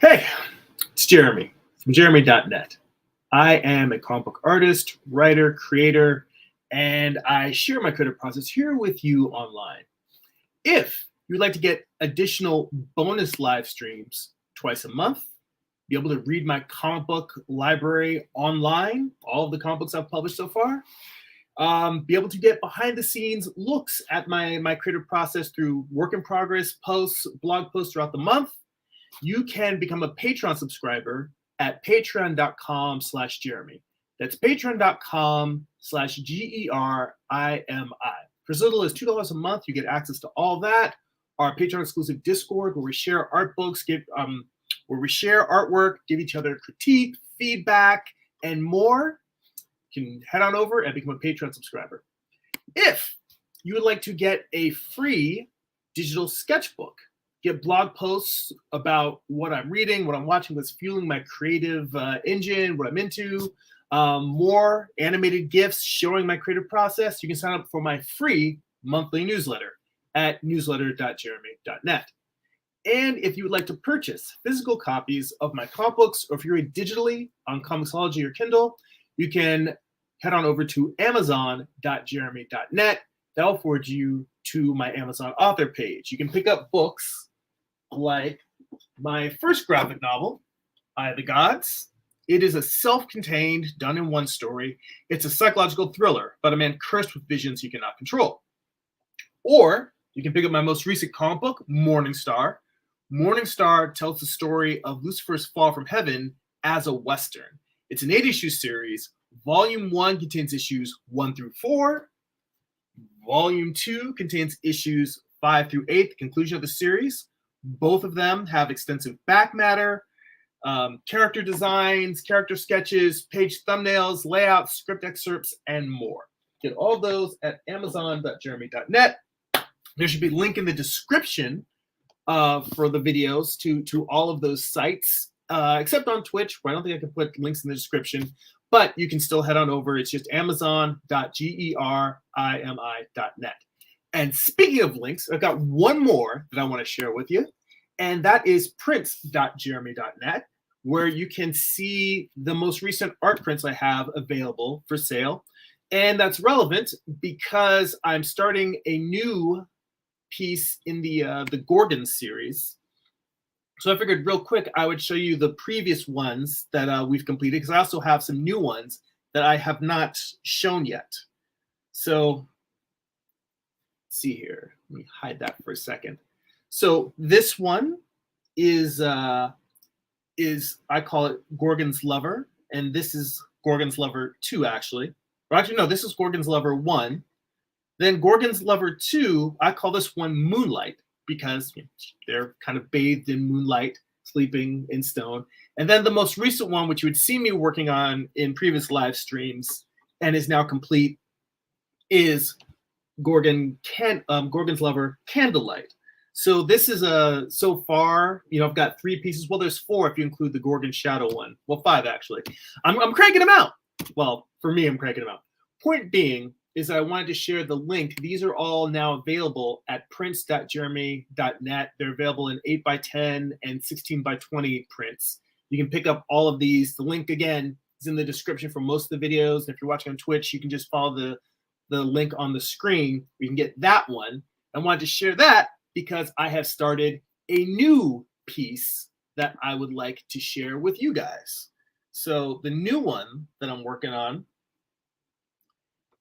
Hey, it's Jeremy from Jeremy.net. I am a comic book artist, writer, creator, and I share my creative process here with you online. If you'd like to get additional bonus live streams twice a month, be able to read my comic book library online, all of the comic books I've published so far, be able to get behind the scenes looks at my creative process through work in progress posts, blog posts throughout the month, you can become a Patreon subscriber at patreon.com/Jeremy. That's patreon.com/GERIMI. For as little as $2 a month, you get access to all that. Our Patreon exclusive Discord, where we share art books, where we share artwork, give each other critique, feedback, and more. You can head on over and become a Patreon subscriber. If you would like to get a free digital sketchbook, get blog posts about what I'm reading, what I'm watching, what's fueling my creative engine, what I'm into, more animated GIFs showing my creative process, you can sign up for my free monthly newsletter at newsletter.jeremy.net. And if you would like to purchase physical copies of my comic books, or if you read digitally on Comixology or Kindle, you can head on over to amazon.jeremy.net. That'll forward you to my Amazon author page. You can pick up books like my first graphic novel, Eye of the Gods. It is a self-contained, done in one story. It's a psychological thriller about a man cursed with visions he cannot control. Or you can pick up my most recent comic book, Morningstar. Morningstar tells the story of Lucifer's fall from heaven as a Western. It's an 8-issue series. Volume 1 contains issues 1 through 4. Volume 2 contains issues 5 through 8, the conclusion of the series. Both of them have extensive back matter, character designs, character sketches, page thumbnails, layouts, script excerpts, and more. Get all those at amazon.jeremy.net. There should be a link in the description for the videos to all of those sites, except on Twitch, where I don't think I can put links in the description, but you can still head on over. It's just amazon.gerimi.net. And speaking of links, I've got one more that I want to share with you, and that is prints.jeremy.net, where you can see the most recent art prints I have available for sale. And that's relevant because I'm starting a new piece in the Gorgon series. So I figured real quick I would show you the previous ones that we've completed, because I also have some new ones that I have not shown yet. So see here, let me hide that for a second. So this one is I call it Gorgon's Lover, and this is Gorgon's Lover 2, actually. Or actually, no, this is Gorgon's Lover 1. Then Gorgon's Lover 2, I call this one Moonlight, because they're kind of bathed in moonlight, sleeping in stone. And then the most recent one, which you would see me working on in previous live streams and is now complete, is Gorgon's Lover Candlelight. So this is so far, I've got 3 pieces. Well, there's 4 if you include the Gorgon Shadow one. Well, 5 actually. I'm cranking them out. Well, for me, I'm cranking them out. Point being is that I wanted to share the link. These are all now available at prints.jeremy.net. They're available in 8x10 and 16x20 prints. You can pick up all of these. The link, again, is in the description for most of the videos. And if you're watching on Twitch, you can just follow the link on the screen. You can get that one. I wanted to share that because I have started a new piece that I would like to share with you guys. So the new one that I'm working on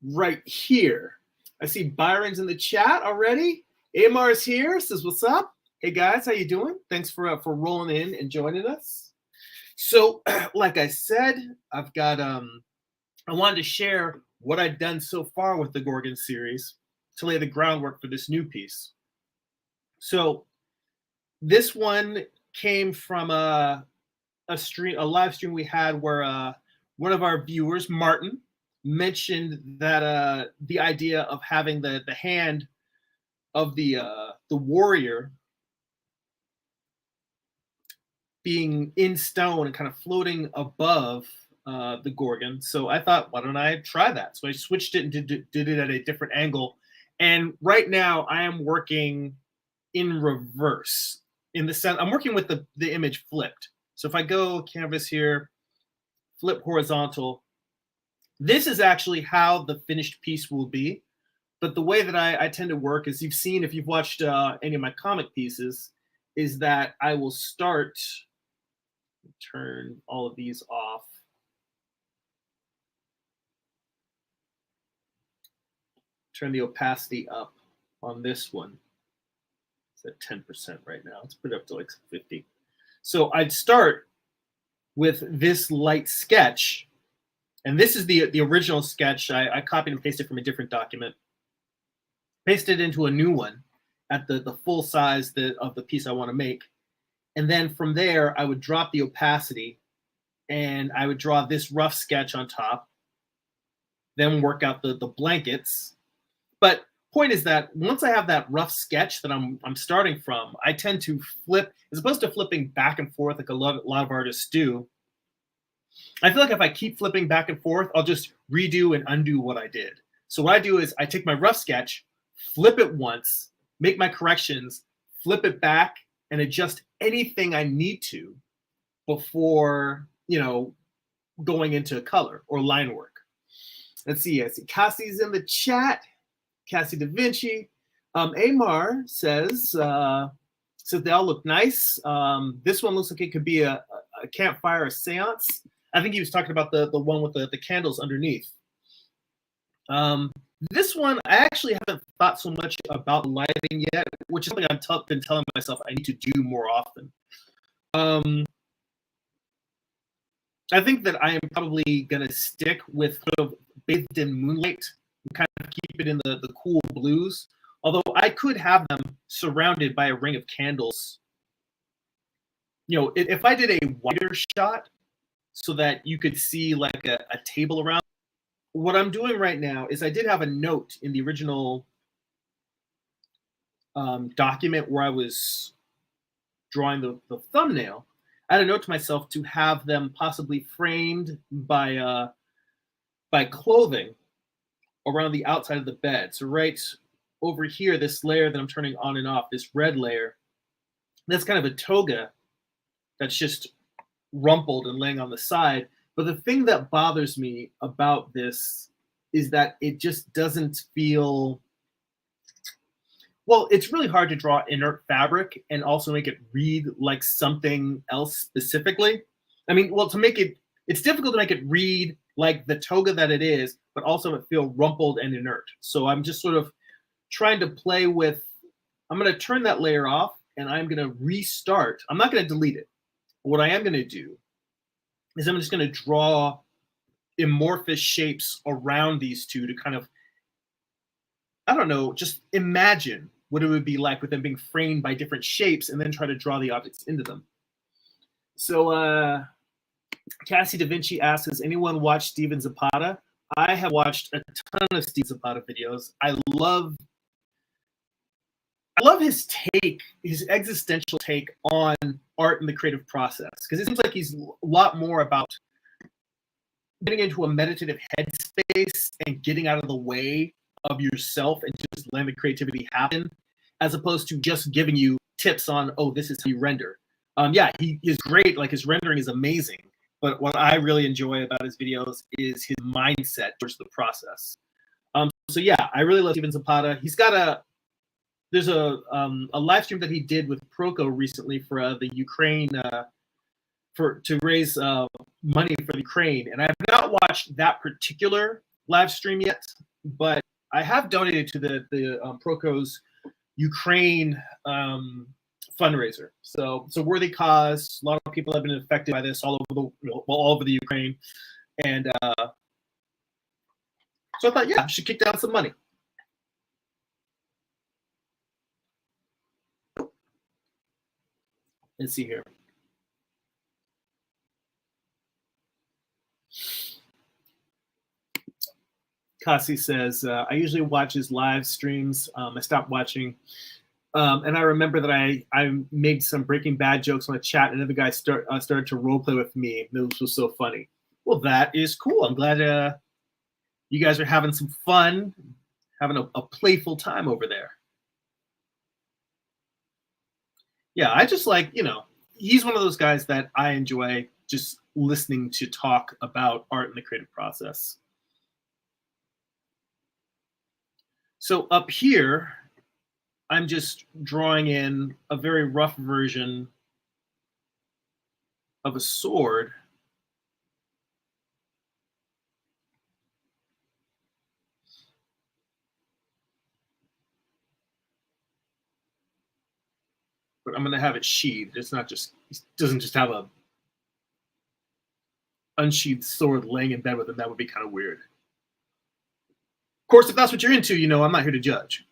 right here. I see Byron's in the chat already. Amar's here, says what's up. Hey guys, how you doing? Thanks for rolling in and joining us. So like I said, I've got I wanted to share what I've done so far with the Gorgon series to lay the groundwork for this new piece. So this one came from a live stream we had where one of our viewers, Martin, mentioned that the idea of having the hand of the warrior being in stone and kind of floating above the Gorgon. So I thought, why don't I try that? So I switched it and did it at a different angle. And right now I am working in reverse. in the sense, I'm working with the image flipped. So if I go canvas here, flip horizontal, this is actually how the finished piece will be. But the way that I tend to work, as you've seen if you've watched any of my comic pieces, is that I will start, turn all of these off. Turn the opacity up on this one. It's at 10% right now. Let's put it up to like 50. So I'd start with this light sketch. And this is the original sketch. I copied and pasted from a different document. Pasted it into a new one at the full size of the piece I want to make. And then from there, I would drop the opacity and I would draw this rough sketch on top. Then work out the blankets. But point is that once I have that rough sketch that I'm starting from, I tend to flip, as opposed to flipping back and forth like a lot of artists do. I feel like if I keep flipping back and forth, I'll just redo and undo what I did. So what I do is I take my rough sketch, flip it once, make my corrections, flip it back, and adjust anything I need to before, going into color or line work. Let's see. I see Cassie's in the chat. Cassie Da Vinci. Amar says they all look nice. This one looks like it could be a campfire, a seance. I think he was talking about the one with the candles underneath. This one, I actually haven't thought so much about lighting yet, which is something I've been telling myself I need to do more often. I think that I am probably going to stick with sort of bathed in moonlight and kind of keep it in the cool blues. Although I could have them surrounded by a ring of candles. If I did a wider shot so that you could see like a table around, what I'm doing right now is I did have a note in the original document where I was drawing the thumbnail. I had a note to myself to have them possibly framed by clothing around the outside of the bed. So right over here, this layer that I'm turning on and off, this red layer, that's kind of a toga that's just rumpled and laying on the side. But the thing that bothers me about this is that it just doesn't feel, well, it's really hard to draw inert fabric and also make it read like something else specifically. I mean, well, it's difficult to make it read like the toga that it is, but also it feel rumpled and inert. So I'm just sort of trying to play with, I'm going to turn that layer off and I'm going to restart. I'm not going to delete it. What I am going to do is I'm just going to draw amorphous shapes around these two to kind of, I don't know, just imagine what it would be like with them being framed by different shapes and then try to draw the objects into them. So Cassie Da Vinci asks, has anyone watched Steven Zapata? I have watched a ton of Steve Zapata videos. I love his take, his existential take on art and the creative process, because it seems like he's a lot more about getting into a meditative headspace and getting out of the way of yourself and just letting the creativity happen, as opposed to just giving you tips on, oh, this is how you render. Yeah, he is great. Like, his rendering is amazing. But what I really enjoy about his videos is his mindset towards the process. So yeah, I really love Steven Zapata. He's got there's a live stream that he did with Proco recently for the Ukraine, to raise money for the Ukraine. And I have not watched that particular live stream yet, but I have donated to the Proco's Ukraine fundraiser. So it's a worthy cause. A lot of people have been affected by this all over the Ukraine. And so I thought, yeah, I should kick down some money. Let's see here. Kasi says, I usually watch his live streams. I stopped watching. And I remember that I made some Breaking Bad jokes on the chat, and then the guy started to role play with me. This was so funny. Well, that is cool. I'm glad you guys are having some fun, having a playful time over there. Yeah, I just like, he's one of those guys that I enjoy just listening to talk about art and the creative process. So up here, I'm just drawing in a very rough version of a sword. But I'm going to have it sheathed. It's not just, it doesn't just have a unsheathed sword laying in bed with him. That would be kind of weird. Of course, if that's what you're into, I'm not here to judge.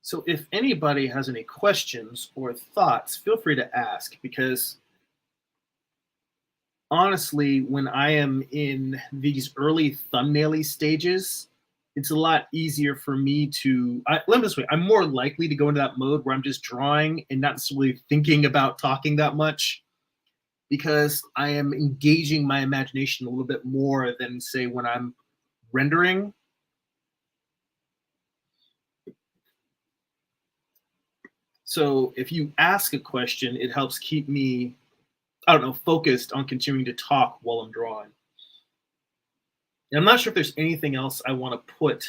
So if anybody has any questions or thoughts, feel free to ask, because honestly, when I am in these early thumbnaily stages, it's a lot easier for me to, let me this way, I'm more likely to go into that mode where I'm just drawing and not necessarily thinking about talking that much, because I am engaging my imagination a little bit more than, say, when I'm rendering. So if you ask a question, it helps keep me, I don't know, focused on continuing to talk while I'm drawing. And I'm not sure if there's anything else I want to put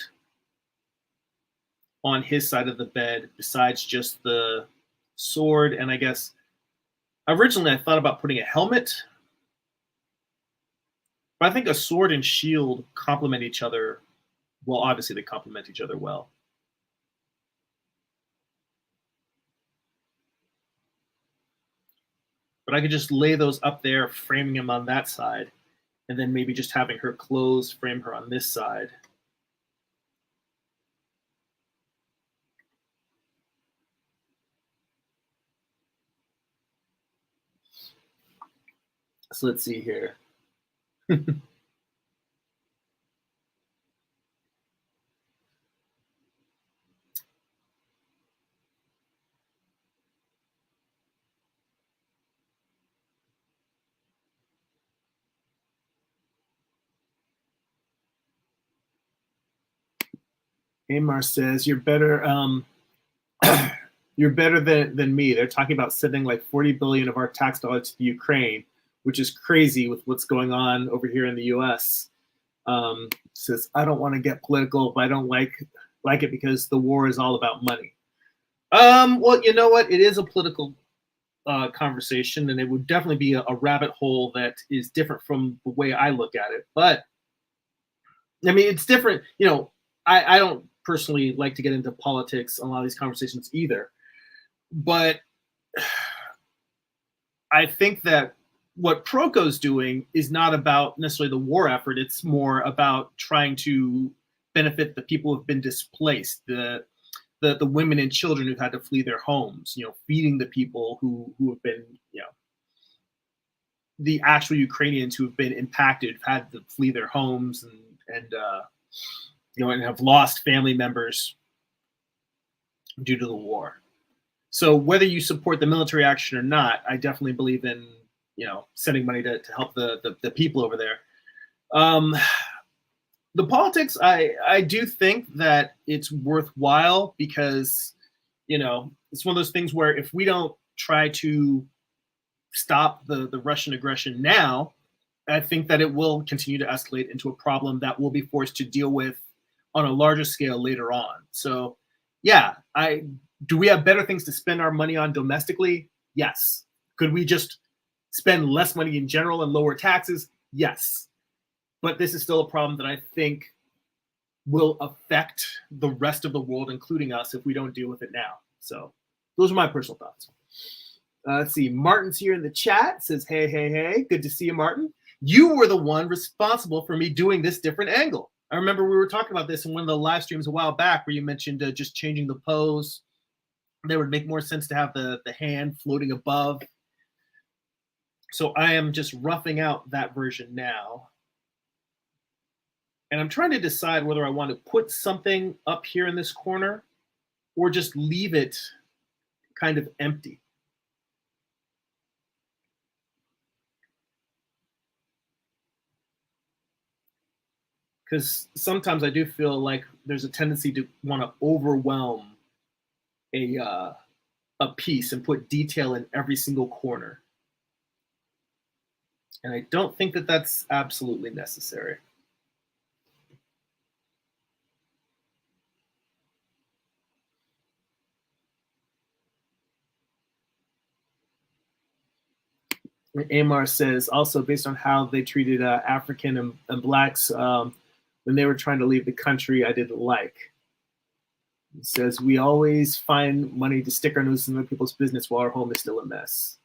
on his side of the bed besides just the sword. And I guess originally I thought about putting a helmet, but I think a sword and shield complement each other. Well, obviously they complement each other well. But I could just lay those up there, framing him on that side, and then maybe just having her clothes frame her on this side. So let's see here. Amar says, "You're better. You're better than me. They're talking about sending like 40 billion of our tax dollars to Ukraine, which is crazy with what's going on over here in the U.S." Says, "I don't want to get political, but I don't like it because the war is all about money." Well, you know what? It is a political conversation, and it would definitely be a rabbit hole that is different from the way I look at it. But I mean, it's different. I don't personally like to get into politics on a lot of these conversations either. But I think that what Proko's doing is not about necessarily the war effort. It's more about trying to benefit the people who've been displaced, the women and children who've had to flee their homes, feeding the people who have been, the actual Ukrainians who have been impacted, had to flee their homes and have lost family members due to the war. So whether you support the military action or not, I definitely believe in, sending money to help the people over there. The politics, I do think that it's worthwhile because, it's one of those things where if we don't try to stop the Russian aggression now, I think that it will continue to escalate into a problem that we'll be forced to deal with on a larger scale later on. So yeah, do we have better things to spend our money on domestically? Yes. Could we just spend less money in general and lower taxes? Yes. But this is still a problem that I think will affect the rest of the world, including us, if we don't deal with it now. So those are my personal thoughts. Let's see. Martin's here in the chat. Says, hey. Good to see you, Martin. You were the one responsible for me doing this different angle. I remember we were talking about this in one of the live streams a while back where you mentioned just changing the pose. That would make more sense to have the hand floating above. So I am just roughing out that version now. And I'm trying to decide whether I want to put something up here in this corner or just leave it kind of empty. Because sometimes I do feel like there's a tendency to want to overwhelm a piece and put detail in every single corner. And I don't think that that's absolutely necessary. Amar says also based on how they treated African and blacks when they were trying to leave the country, I didn't like. He says we always find money to stick our noses in other people's business while our home is still a mess.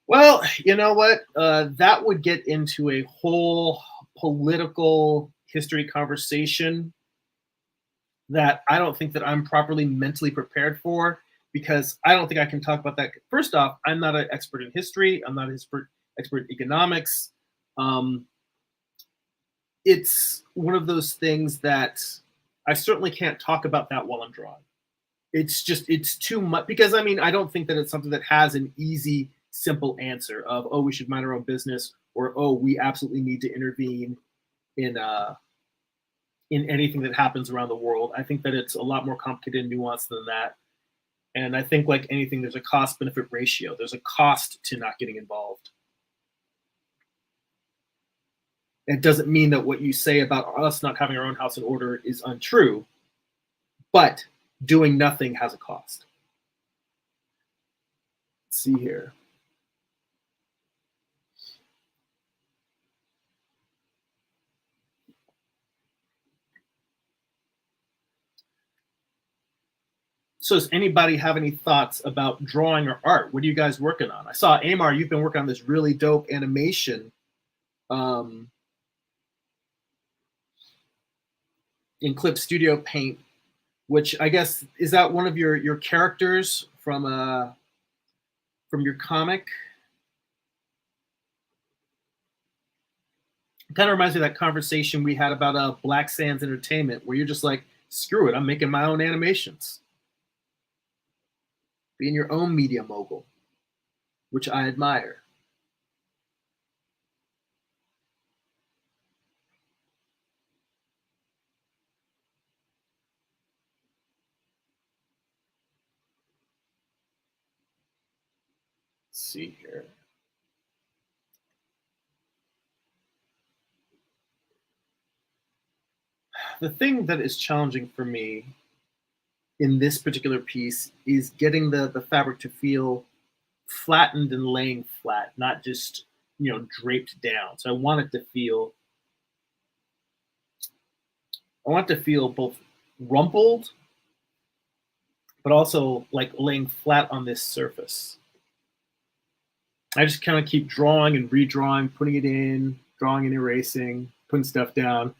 Well, you know what? That would get into a whole political history conversation that I don't think that I'm properly mentally prepared for, because I don't think I can talk about that. First off, I'm not an expert in history. I'm not an expert in economics. It's one of those things that I certainly can't talk about that while I'm drawing. It's too much, because I mean, I don't think that it's something that has an easy, simple answer of, oh, we should mind our own business, or, oh, we absolutely need to intervene in anything that happens around the world. I think that it's a lot more complicated and nuanced than that. And I think, like anything, there's a cost-benefit ratio. There's a cost to not getting involved. It doesn't mean that what you say about us not having our own house in order is untrue, but doing nothing has a cost. Let's see here. So does anybody have any thoughts about drawing or art? What are you guys working on? I saw, Amar, you've been working on this really dope animation in Clip Studio Paint, which I guess, is that one of your characters from your comic? It kind of reminds me of that conversation we had about Black Sands Entertainment, where you're just like, screw it, I'm making my own animations. Being your own media mogul, which I admire. Let's see here. The thing that is challenging for me in this particular piece is getting the fabric to feel flattened and laying flat, not just, draped down. So I want it to feel both rumpled, but also like laying flat on this surface. I just kind of keep drawing and redrawing, putting it in, drawing and erasing, putting stuff down.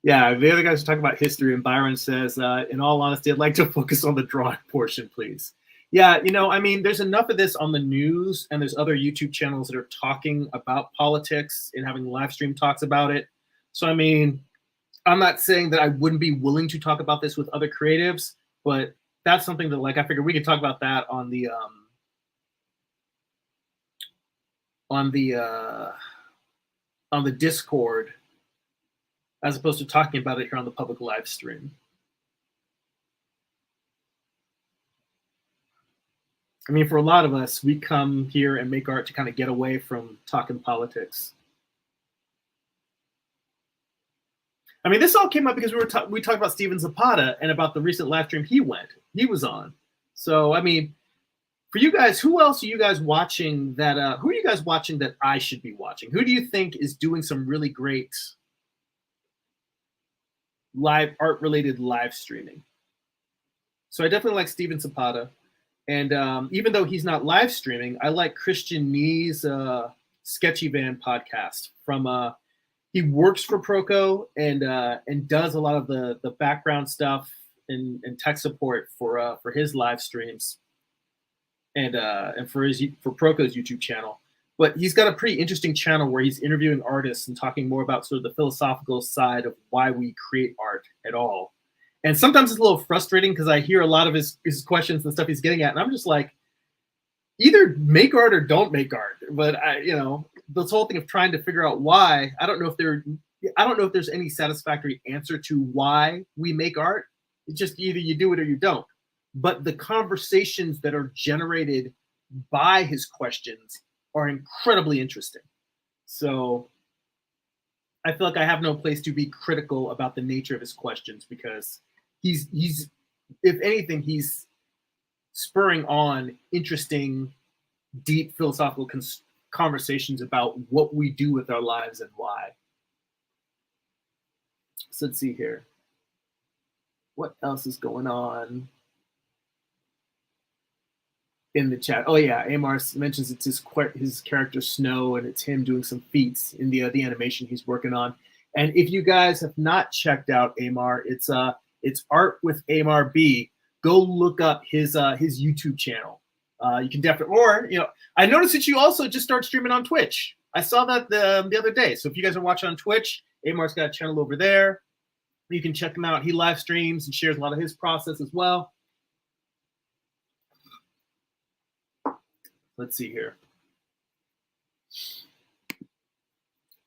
Yeah, the other guys are talking about history, and Byron says, in all honesty, I'd like to focus on the drawing portion, please. Yeah, I mean, there's enough of this on the news, and there's other YouTube channels that are talking about politics and having live stream talks about it. So, I mean, I'm not saying that I wouldn't be willing to talk about this with other creatives, but that's something that, like, I figured we could talk about that on the Discord, as opposed to talking about it here on the public live stream. I mean, for a lot of us, we come here and make art to kind of get away from talking politics. I mean, this all came up because we talked about Steven Zapata and about the recent live stream he was on. So, I mean, for you guys, who else are you guys watching that? Who are you guys watching that I should be watching? Who do you think is doing some really great live art-related live streaming? So I definitely like Steven Zapata, and even though he's not live streaming, I like Christian Knee's Sketchy Van podcast. He works for Proco and does a lot of the background stuff and tech support for his live streams and for Proco's YouTube channel. But he's got a pretty interesting channel where he's interviewing artists and talking more about sort of the philosophical side of why we create art at all. And sometimes it's a little frustrating because I hear a lot of his questions and stuff he's getting at, and I'm just like, either make art or don't make art. But this whole thing of trying to figure out why, I don't know if there's any satisfactory answer to why we make art. It's just either you do it or you don't. But the conversations that are generated by his questions are incredibly interesting. So I feel like I have no place to be critical about the nature of his questions, because he's if anything, he's spurring on interesting, deep philosophical conversations about what we do with our lives and why. So let's see here. What else is going on in the chat? Oh yeah, Amar mentions it's his character Snow, and it's him doing some feats in the animation he's working on. And if you guys have not checked out Amar, it's Art with Amar B. Go look up his YouTube channel. You can definitely, or I noticed that you also just start streaming on Twitch. I saw that the other day. So if you guys are watching on Twitch, Amar's got a channel over there. You can check him out. He live streams and shares a lot of his process as well. Let's see here.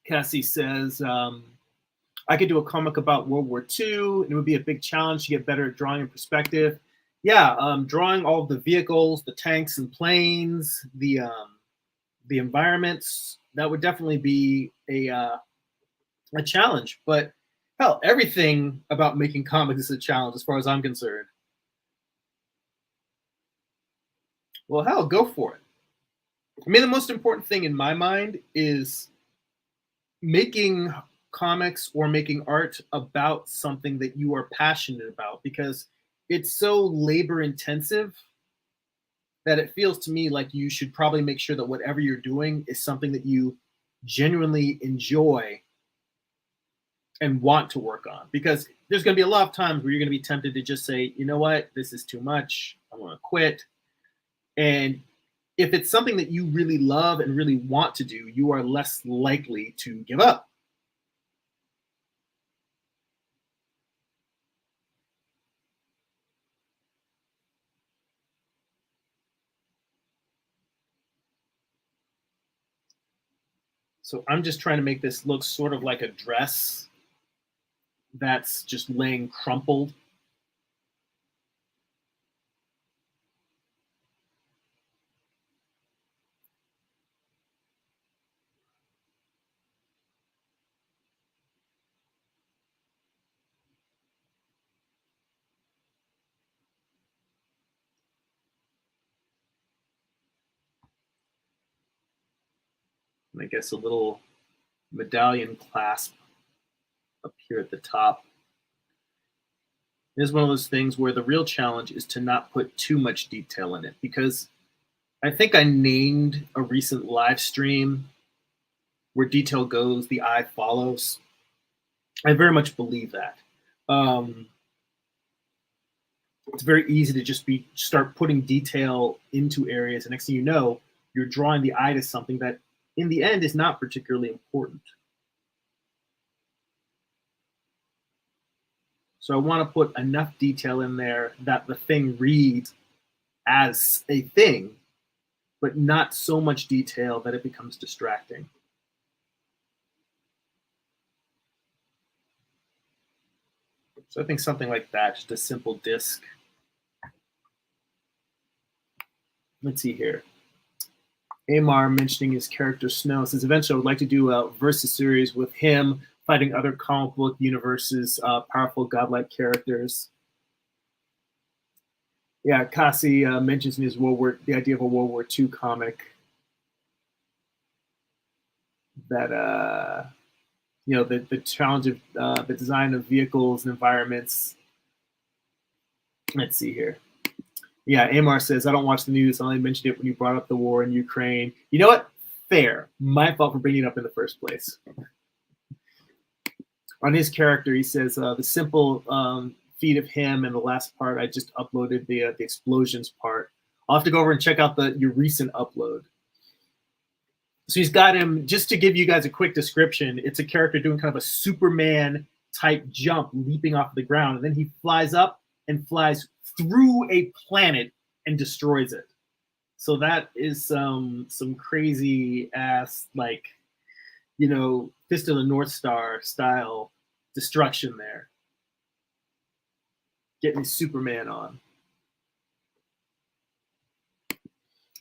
Cassie says, I could do a comic about World War II, and it would be a big challenge to get better at drawing in perspective. Yeah, drawing all of the vehicles, the tanks and planes, the environments, that would definitely be a challenge. But hell, everything about making comics is a challenge as far as I'm concerned. Well, hell, go for it. I mean, the most important thing in my mind is making comics or making art about something that you are passionate about, because it's so labor intensive that it feels to me like you should probably make sure that whatever you're doing is something that you genuinely enjoy and want to work on. Because there's going to be a lot of times where you're going to be tempted to just say, you know what, this is too much, I want to quit. And if it's something that you really love and really want to do, you are less likely to give up. So I'm just trying to make this look sort of like a dress that's just laying crumpled. And I guess a little medallion clasp up here at the top. It is one of those things where the real challenge is to not put too much detail in it, because I think I named a recent live stream where detail goes, the eye follows. I very much believe that. It's very easy to just start putting detail into areas, and next thing you know, you're drawing the eye to something that in the end is not particularly important. So I want to put enough detail in there that the thing reads as a thing, but not so much detail that it becomes distracting. So I think something like that, just a simple disc. Let's see here. Amar mentioning his character Snow says, eventually I would like to do a versus series with him fighting other comic book universes, powerful godlike characters. Yeah, Cassie mentions in his the idea of a World War II comic that the challenge of the design of vehicles and environments. Let's see here. Yeah, Amar says, I don't watch the news. I only mentioned it when you brought up the war in Ukraine. You know what? Fair. My fault for bringing it up in the first place. On his character, he says, the simple feed of him, and the last part, I just uploaded the explosions part. I'll have to go over and check out your recent upload. So he's got him, just to give you guys a quick description, it's a character doing kind of a Superman type jump, leaping off the ground, and then he flies up and flies through a planet and destroys it. So that is some crazy ass, like, you know, Fist of the North Star style destruction there. Getting Superman on.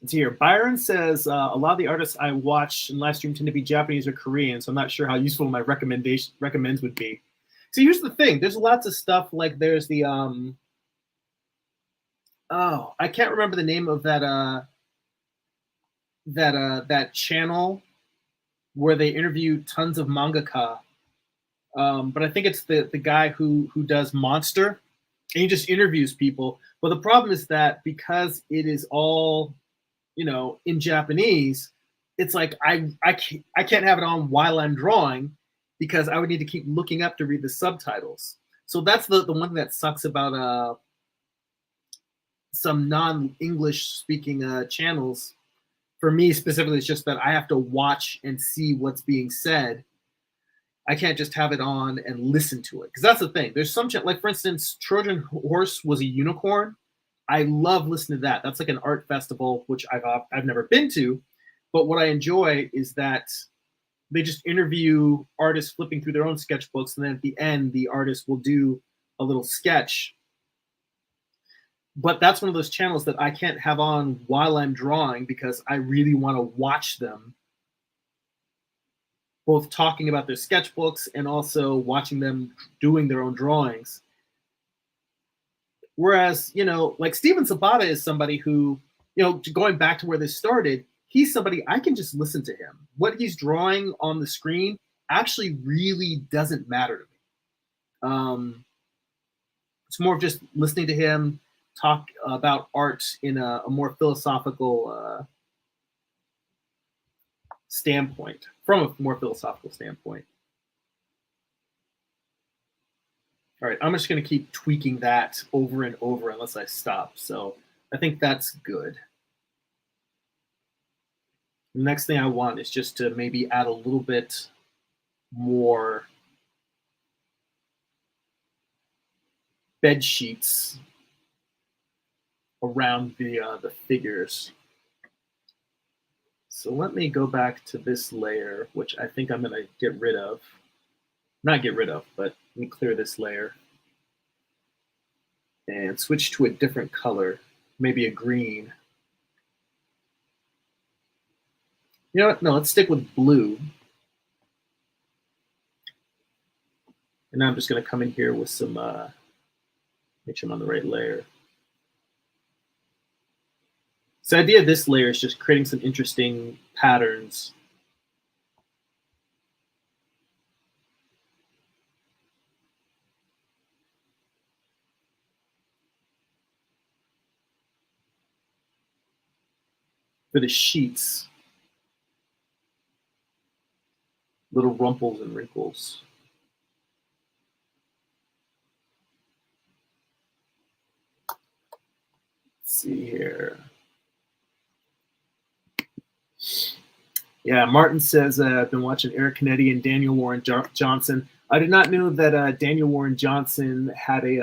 It's here. Byron says, a lot of the artists I watch and live stream tend to be Japanese or Korean, so I'm not sure how useful my recommends would be. So here's the thing. There's lots of stuff, like there's the, oh, I can't remember the name of that, that channel where they interview tons of mangaka. But I think it's the guy who does Monster, and he just interviews people. But the problem is that because it is all, you know, in Japanese, it's like I can't have it on while I'm drawing, because I would need to keep looking up to read the subtitles. So that's the one thing that sucks about some non-English speaking channels. For me specifically, it's just that I have to watch and see what's being said. I can't just have it on and listen to it, because that's the thing. There's some, like for instance, Trojan Horse was a unicorn. I love listening to that. That's like an art festival, which I've never been to, but what I enjoy is that they just interview artists flipping through their own sketchbooks, and then at the end, the artist will do a little sketch. But that's one of those channels that I can't have on while I'm drawing, because I really want to watch them both talking about their sketchbooks and also watching them doing their own drawings. Whereas, you know, like Steven Sabata is somebody who, you know, going back to where this started, he's somebody I can just listen to him. What he's drawing on the screen actually really doesn't matter to me. It's more of just listening to him talk about art in a more philosophical standpoint, from a more philosophical standpoint. All right, I'm just going to keep tweaking that over and over unless I stop. So I think that's good. The next thing I want is just to maybe add a little bit more bed sheets around the figures. So let me go back to this layer, which I think I'm going to get rid of. Not get rid of, but let me clear this layer and switch to a different color, maybe a green. You know what? No, let's stick with blue. And now I'm just going to come in here with some, make sure I'm on the right layer. So the idea of this layer is just creating some interesting patterns. For the sheets, little rumples and wrinkles. Let's see here. Yeah, Martin says, I've been watching Eric Canetti and Daniel Warren Johnson. I did not know that Daniel Warren Johnson had has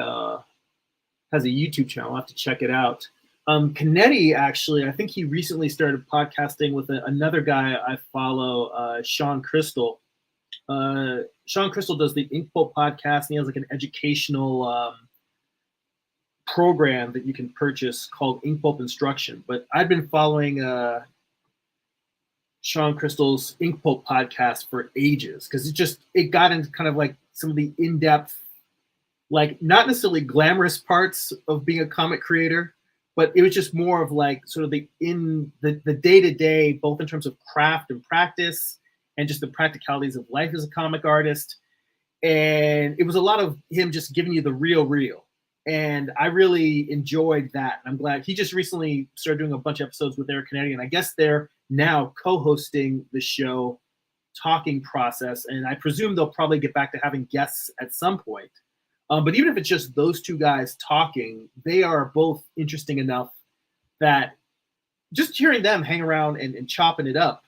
a YouTube channel. I'll have to check it out. Canetti, actually, I think he recently started podcasting with another guy I follow, Sean Crystal. Sean Crystal does the Ink Pulp podcast, and he has like an educational program that you can purchase called Ink Pulp Instruction. But I've been following Sean Crystal's Ink Pulp podcast for ages, because it got into kind of like some of the in-depth, like not necessarily glamorous parts of being a comic creator, but it was just more of like sort of the day-to-day, both in terms of craft and practice and just the practicalities of life as a comic artist. And it was a lot of him just giving you the real. And I really enjoyed that. I'm glad he just recently started doing a bunch of episodes with Eric Canetti, and I guess they're now co-hosting the show Talking Process. And I presume they'll probably get back to having guests at some point. But even if it's just those two guys talking, they are both interesting enough that just hearing them hang around and chopping it up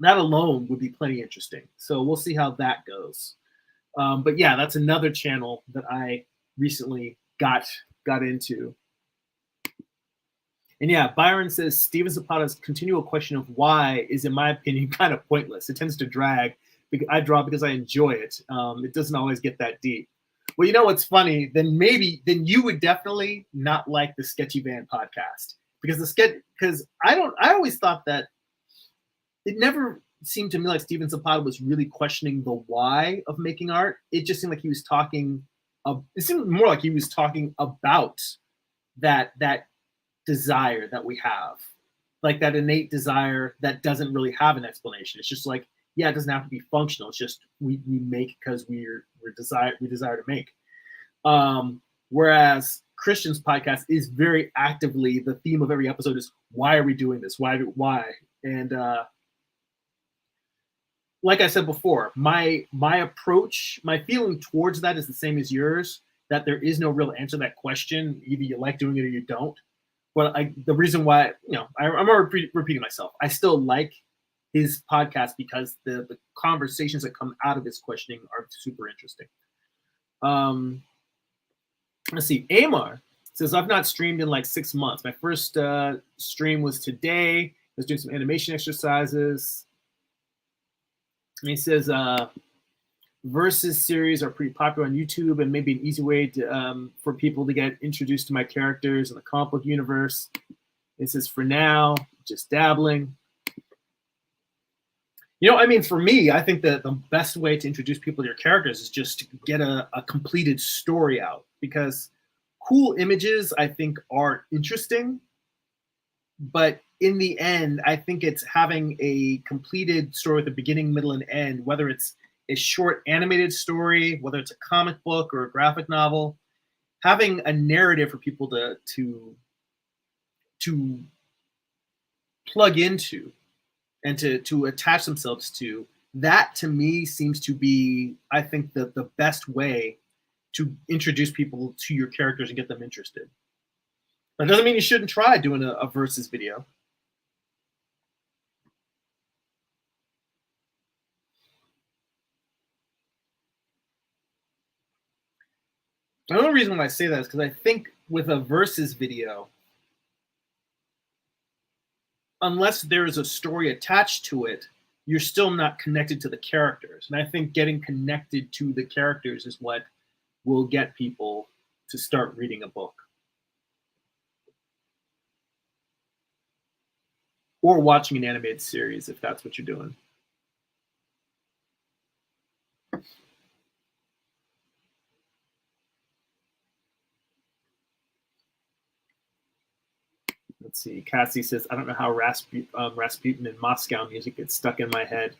that alone would be plenty interesting. So we'll see how that goes. But yeah, that's another channel that I recently got into. And yeah, Byron says Steven Zapata's continual question of why is, in my opinion, kind of pointless. It tends to drag. I draw because I enjoy it. It doesn't always get that deep. Well, you know what's funny? Then you would definitely not like the Sketchy Van podcast, because I always thought that it never seemed to me like Steven Zapata was really questioning the why of making art. It just seemed like he was talking. It seemed more like he was talking about that desire that we have, like that innate desire that doesn't really have an explanation. It's just like, yeah, it doesn't have to be functional. It's just we make because we desire to make. Whereas Christian's podcast is very actively, the theme of every episode is, why are we doing this? Why? And like I said before, my approach, my feeling towards that is the same as yours, that there is no real answer to that question. Either you like doing it or you don't. But the reason why, I'm repeating myself. I still like his podcast because the conversations that come out of his questioning are super interesting. Let's see. Amar says, I've not streamed in like 6 months. My first stream was today. I was doing some animation exercises. And he says, Versus series are pretty popular on YouTube and maybe an easy way to, for people to get introduced to my characters in the comic book universe. It says, for now, just dabbling. For me, I think that the best way to introduce people to your characters is just to get a completed story out, because cool images, I think, are interesting. But in the end, I think it's having a completed story with a beginning, middle, and end, whether it's a short animated story, whether it's a comic book or a graphic novel, having a narrative for people to plug into and to attach themselves to, that to me seems to be, I think, the best way to introduce people to your characters and get them interested. That doesn't mean you shouldn't try doing a versus video. The only reason why I say that is because I think with a versus video, unless there is a story attached to it, you're still not connected to the characters. And I think getting connected to the characters is what will get people to start reading a book. Or watching an animated series, if that's what you're doing. Let's see. Cassie says, I don't know how Rasputin and Moscow music gets stuck in my head.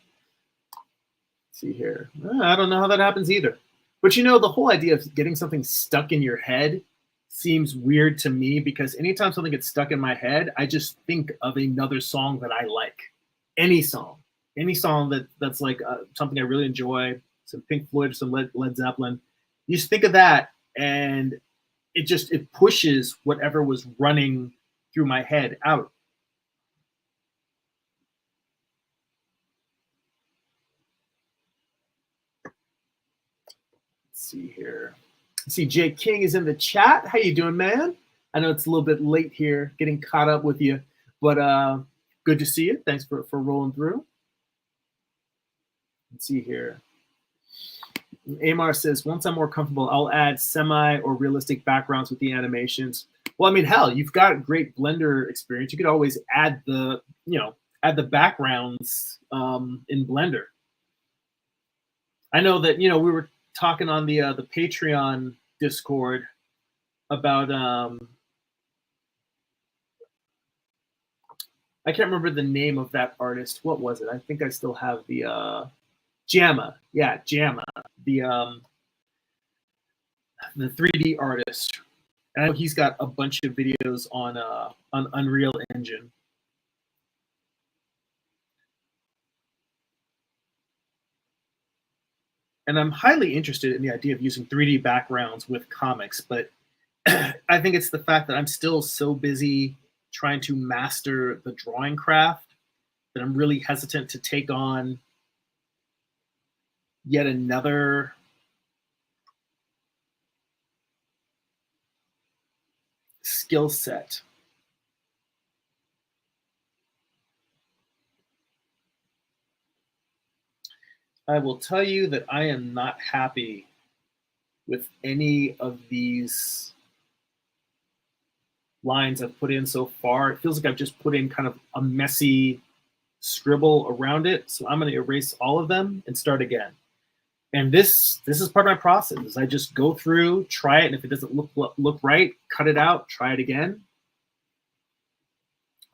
Let's see here. I don't know how that happens either. But the whole idea of getting something stuck in your head seems weird to me, because anytime something gets stuck in my head, I just think of another song that I like. Any song that's like something I really enjoy, some Pink Floyd or some Led Zeppelin. You just think of that, and it pushes whatever was running through my head out. Let's see here. See, Jay King is in the chat. How you doing, man? I know it's a little bit late here, getting caught up with you, but good to see you. Thanks for rolling through. Let's see here. Amar says, once I'm more comfortable, I'll add semi or realistic backgrounds with the animations. Well, hell, you've got great Blender experience. You could always add the backgrounds in Blender. I know that, we were talking on the Patreon Discord about I can't remember the name of that artist. What was it? I think I still have the Jamma. Yeah, Jamma. The 3D artist. And I know he's got a bunch of videos on Unreal Engine. And I'm highly interested in the idea of using 3D backgrounds with comics, but I think it's the fact that I'm still so busy trying to master the drawing craft that I'm really hesitant to take on yet another skill set. I will tell you that I am not happy with any of these lines I've put in so far. It feels like I've just put in kind of a messy scribble around it. So I'm going to erase all of them and start again. And this is part of my process. Is I just go through, try it, and if it doesn't look right, cut it out, try it again.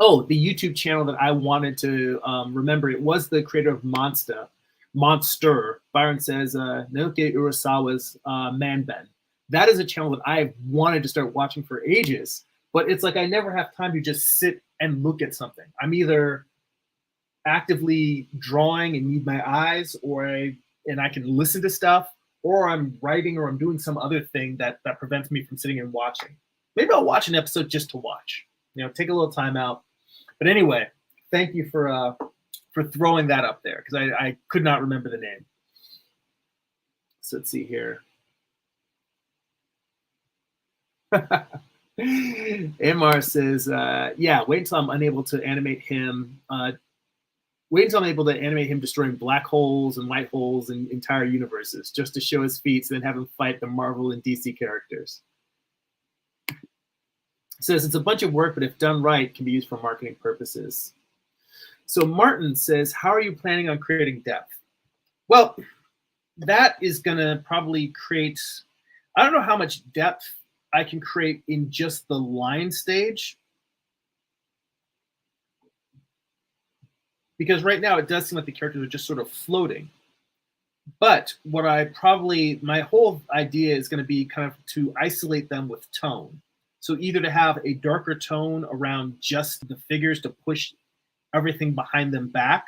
Oh, the YouTube channel that I wanted to remember, it was the creator of Monster. Byron says, Naoki Urasawa's Man Ben. That is a channel that I've wanted to start watching for ages, but it's like I never have time to just sit and look at something. I'm either actively drawing and need my eyes, or I can listen to stuff, or I'm writing, or I'm doing some other thing that prevents me from sitting and watching. Maybe I'll watch an episode just to watch. Take a little time out. But anyway, thank you for throwing that up there, because I could not remember the name. So let's see here. Amar says, yeah, wait until I'm able to animate him destroying black holes and white holes in entire universes, just to show his feats, and then have him fight the Marvel and DC characters. Says it's a bunch of work, but if done right, can be used for marketing purposes. So Martin says, how are you planning on creating depth? Well, that is going to probably create, I don't know how much depth I can create in just the line stage. Because right now it does seem like the characters are just sort of floating. But what my whole idea is going to be kind of to isolate them with tone. So either to have a darker tone around just the figures to push everything behind them back,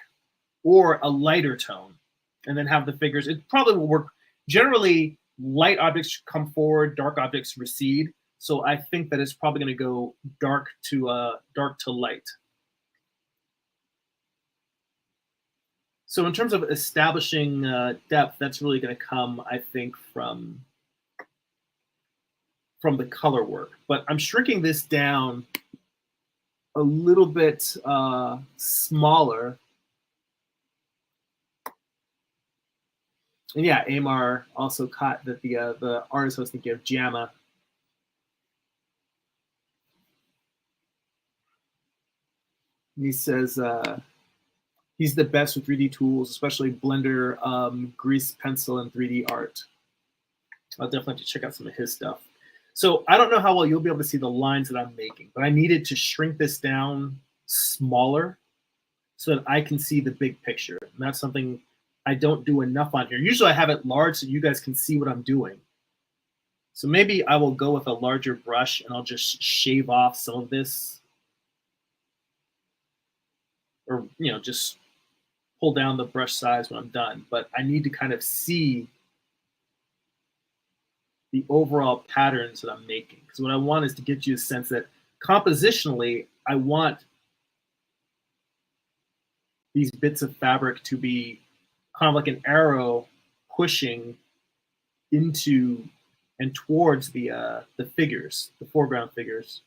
or a lighter tone, and then have the figures. It probably will work. Generally, light objects come forward, dark objects recede. So I think that it's probably going to go dark to light. So in terms of establishing depth, that's really going to come, I think, from the color work. But I'm shrinking this down a little bit smaller. And yeah, Amar also caught that the artist was thinking of JAMA. And he says he's the best with 3D tools, especially Blender, grease pencil, and 3D art. I'll definitely have to check out some of his stuff. So I don't know how well you'll be able to see the lines that I'm making, but I needed to shrink this down smaller so that I can see the big picture. And that's something I don't do enough on here. Usually I have it large so you guys can see what I'm doing. So maybe I will go with a larger brush and I'll just shave off some of this. Or, just pull down the brush size when I'm done. But I need to kind of see the overall patterns that I'm making. Because what I want is to get you a sense that compositionally, I want these bits of fabric to be kind of like an arrow pushing into and towards the figures, the foreground figures.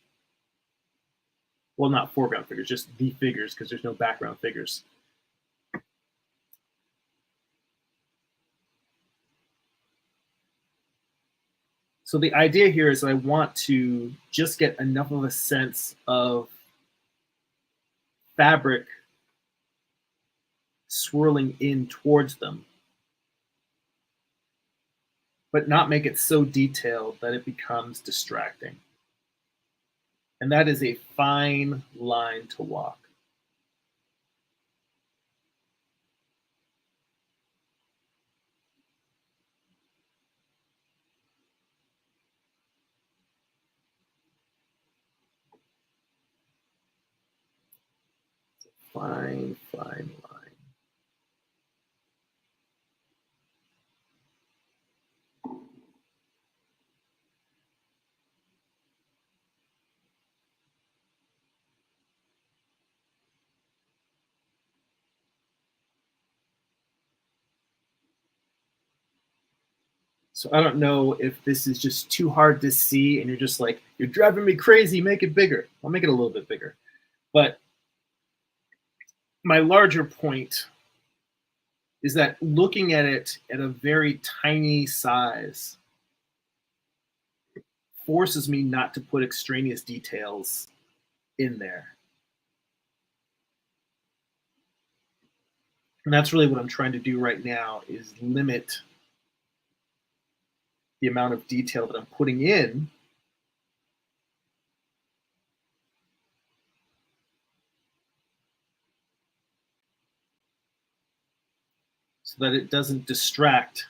Well, not foreground figures, just the figures, because there's no background figures. So the idea here is that I want to just get enough of a sense of fabric swirling in towards them, but not make it so detailed that it becomes distracting. And that is a fine line to walk. It's a fine, fine line. So I don't know if this is just too hard to see and you're just like, you're driving me crazy, make it bigger. I'll make it a little bit bigger. But my larger point is that looking at it at a very tiny size forces me not to put extraneous details in there. And that's really what I'm trying to do right now, is limit the amount of detail that I'm putting in so that it doesn't distract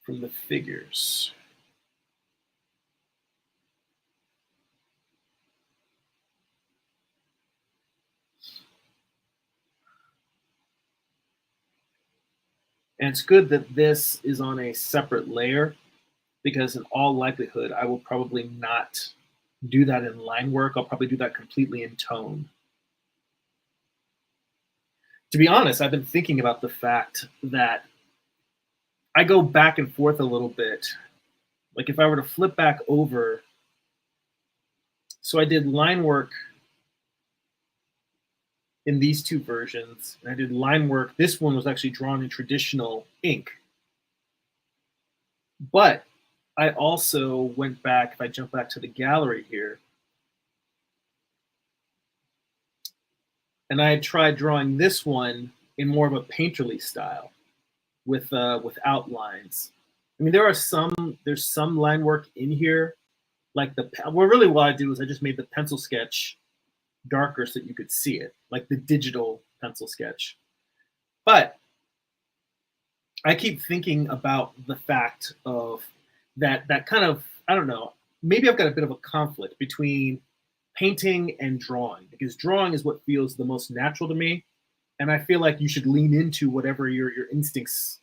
from the figures. And it's good that this is on a separate layer, because in all likelihood, I will probably not do that in line work. I'll probably do that completely in tone. To be honest, I've been thinking about the fact that I go back and forth a little bit. Like if I were to flip back over, so I did line work in these two versions, and I did line work. This one was actually drawn in traditional ink. But I also went back, if I jump back to the gallery here, and I tried drawing this one in more of a painterly style with outlines. I mean, there's some line work in here, like really what I did was I just made the pencil sketch darker so that you could see it, like the digital pencil sketch. But I keep thinking about the fact of that kind of, I don't know, maybe I've got a bit of a conflict between painting and drawing, because drawing is what feels the most natural to me, and I feel like you should lean into whatever your instincts,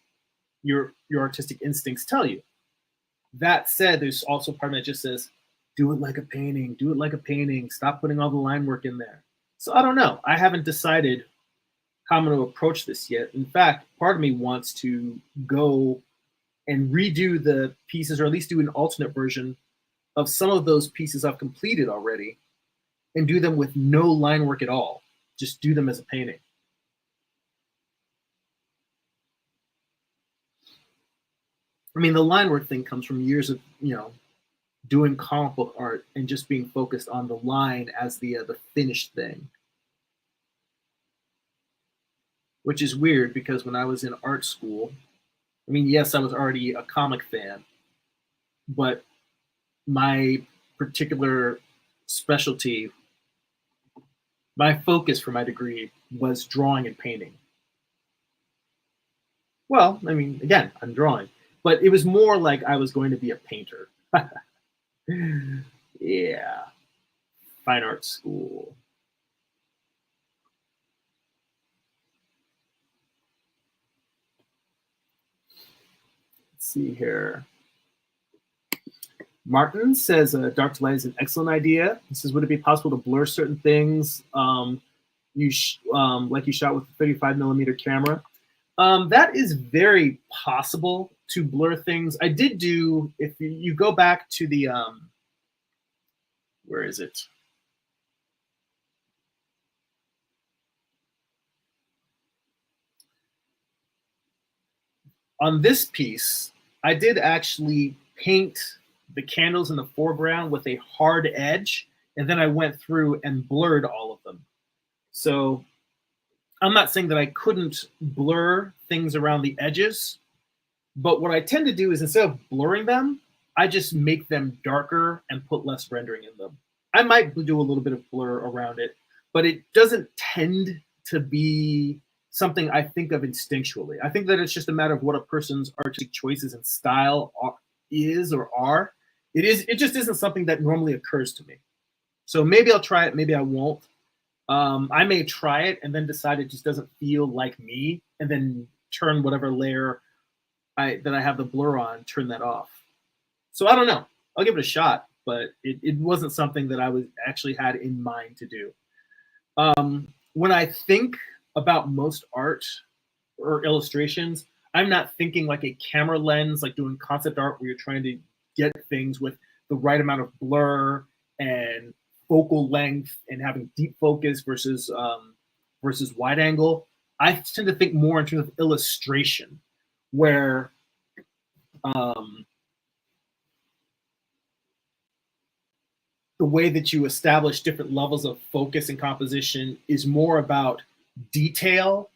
your artistic instincts tell you. That said, there's also part of me that just says, do it like a painting, do it like a painting, stop putting all the line work in there. So I don't know. I haven't decided how I'm going to approach this yet. In fact, part of me wants to go and redo the pieces, or at least do an alternate version of some of those pieces I've completed already, and do them with no line work at all. Just do them as a painting. I mean, the line work thing comes from years of, doing comic book art and just being focused on the line as the finished thing. Which is weird, because when I was in art school, I mean, yes, I was already a comic fan, but my particular specialty, my focus for my degree was drawing and painting. Well, I mean, again, I'm drawing, but it was more like I was going to be a painter. Yeah, fine art school. Let's see here. Martin says dark to light is an excellent idea. He says, would it be possible to blur certain things like you shot with a 35 millimeter camera? That is very possible, to blur things. I did do, if you go back to the, where is it? On this piece, I did actually paint the candles in the foreground with a hard edge, and then I went through and blurred all of them. So I'm not saying that I couldn't blur things around the edges, but what I tend to do is, instead of blurring them, I just make them darker and put less rendering in them. I might do a little bit of blur around it, but it doesn't tend to be something I think of instinctually. I think that it's just a matter of what a person's artistic choices and style is or are. It just isn't something that normally occurs to me. So maybe I'll try it, maybe I won't. I may try it and then decide it just doesn't feel like me, and then turn whatever layer that I have the blur on, turn that off. So I don't know. I'll give it a shot, but it wasn't something that I was actually had in mind to do. When I think about most art, or illustrations, I'm not thinking like a camera lens, like doing concept art where you're trying to get things with the right amount of blur and focal length and having deep focus versus wide angle. I tend to think more in terms of illustration, where um, the way that you establish different levels of focus and composition is more about detail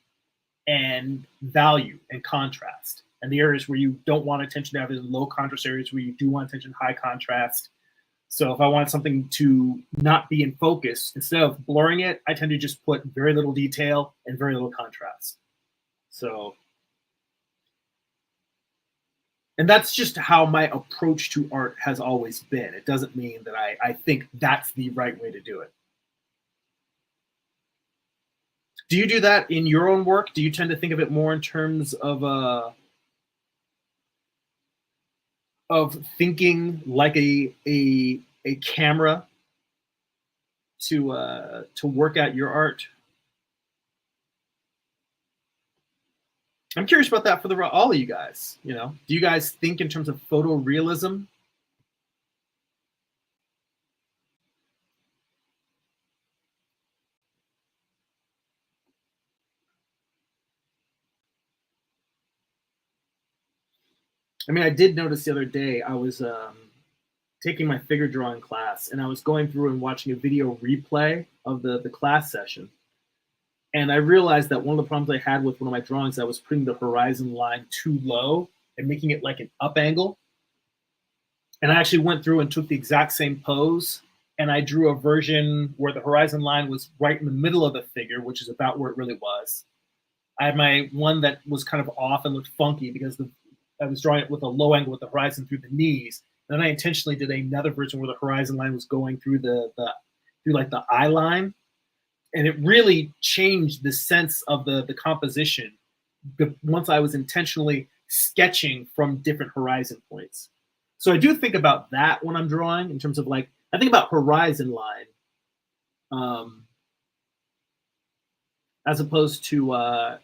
and value and contrast. And the areas where you don't want attention to have is low contrast areas where you do want attention high contrast. So if I want something to not be in focus, instead of blurring it, I tend to just put very little detail and very little contrast. So, and that's just how my approach to art has always been. It doesn't mean that I think that's the right way to do it. Do you do that in your own work? Do you tend to think of it more in terms of thinking like a camera to work at your art? I'm curious about that for all of you guys. You know, do you guys think in terms of photorealism? I mean, I did notice the other day I was taking my figure drawing class, and I was going through and watching a video replay of the class session. And I realized that one of the problems I had with one of my drawings, I was putting the horizon line too low and making it like an up angle. And I actually went through and took the exact same pose, and I drew a version where the horizon line was right in the middle of the figure, which is about where it really was. I had my one that was kind of off and looked funky because I was drawing it with a low angle with the horizon through the knees. And then I intentionally did another version where the horizon line was going through through like the eye line. And it really changed the sense of the composition once I was intentionally sketching from different horizon points. So I do think about that when I'm drawing in terms of like, I think about horizon line as opposed to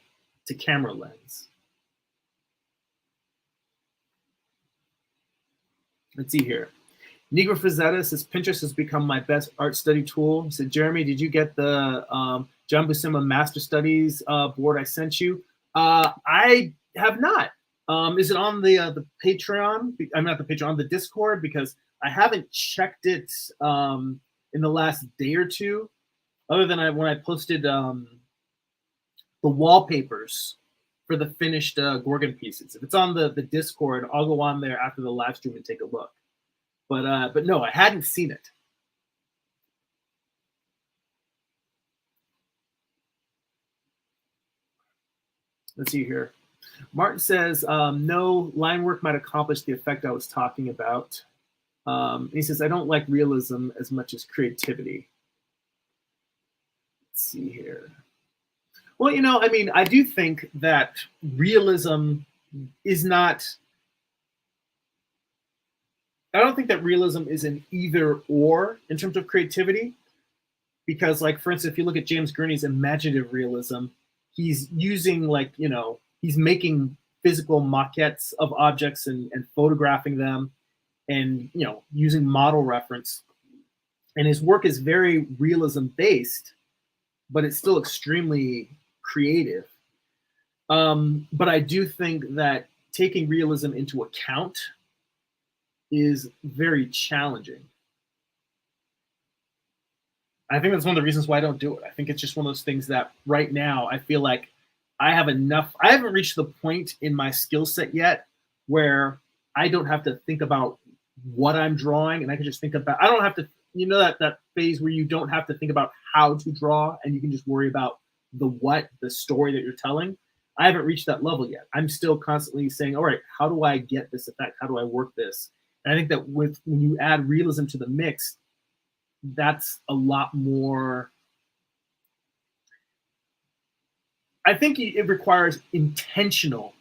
camera lens. Let's see here. Negro Fazetta says, Pinterest has become my best art study tool. He said, Jeremy, did you get the John Buscema Master Studies board I sent you? I have not. Is it on the Patreon? I'm not the Patreon, on the Discord, because I haven't checked it in the last day or two, other than when I posted the wallpapers for the finished Gorgon pieces. If it's on the Discord, I'll go on there after the live stream and take a look. But no, I hadn't seen it. Let's see here. Martin says, no, line work might accomplish the effect I was talking about. He says, I don't like realism as much as creativity. Let's see here. Well, you know, I mean, I do think that realism is not, I don't think that realism is an either or in terms of creativity, because like, for instance, if you look at James Gurney's imaginative realism, he's using like, you know, he's making physical maquettes of objects and photographing them and, you know, using model reference. And his work is very realism based, but it's still extremely creative. But I do think that taking realism into account is very challenging. I think that's one of the reasons why I don't do it. I think it's just one of those things that right now I feel like I have enough. I haven't reached the point in my skill set yet where I don't have to think about what I'm drawing, and I can just think about, I don't have to, you know, that phase where you don't have to think about how to draw and you can just worry about the story that you're telling. I haven't reached that level yet. I'm still constantly saying, all right, how do I get this effect? How do I work this? And I think that when you add realism to the mix, that's a lot more. I think it requires intentional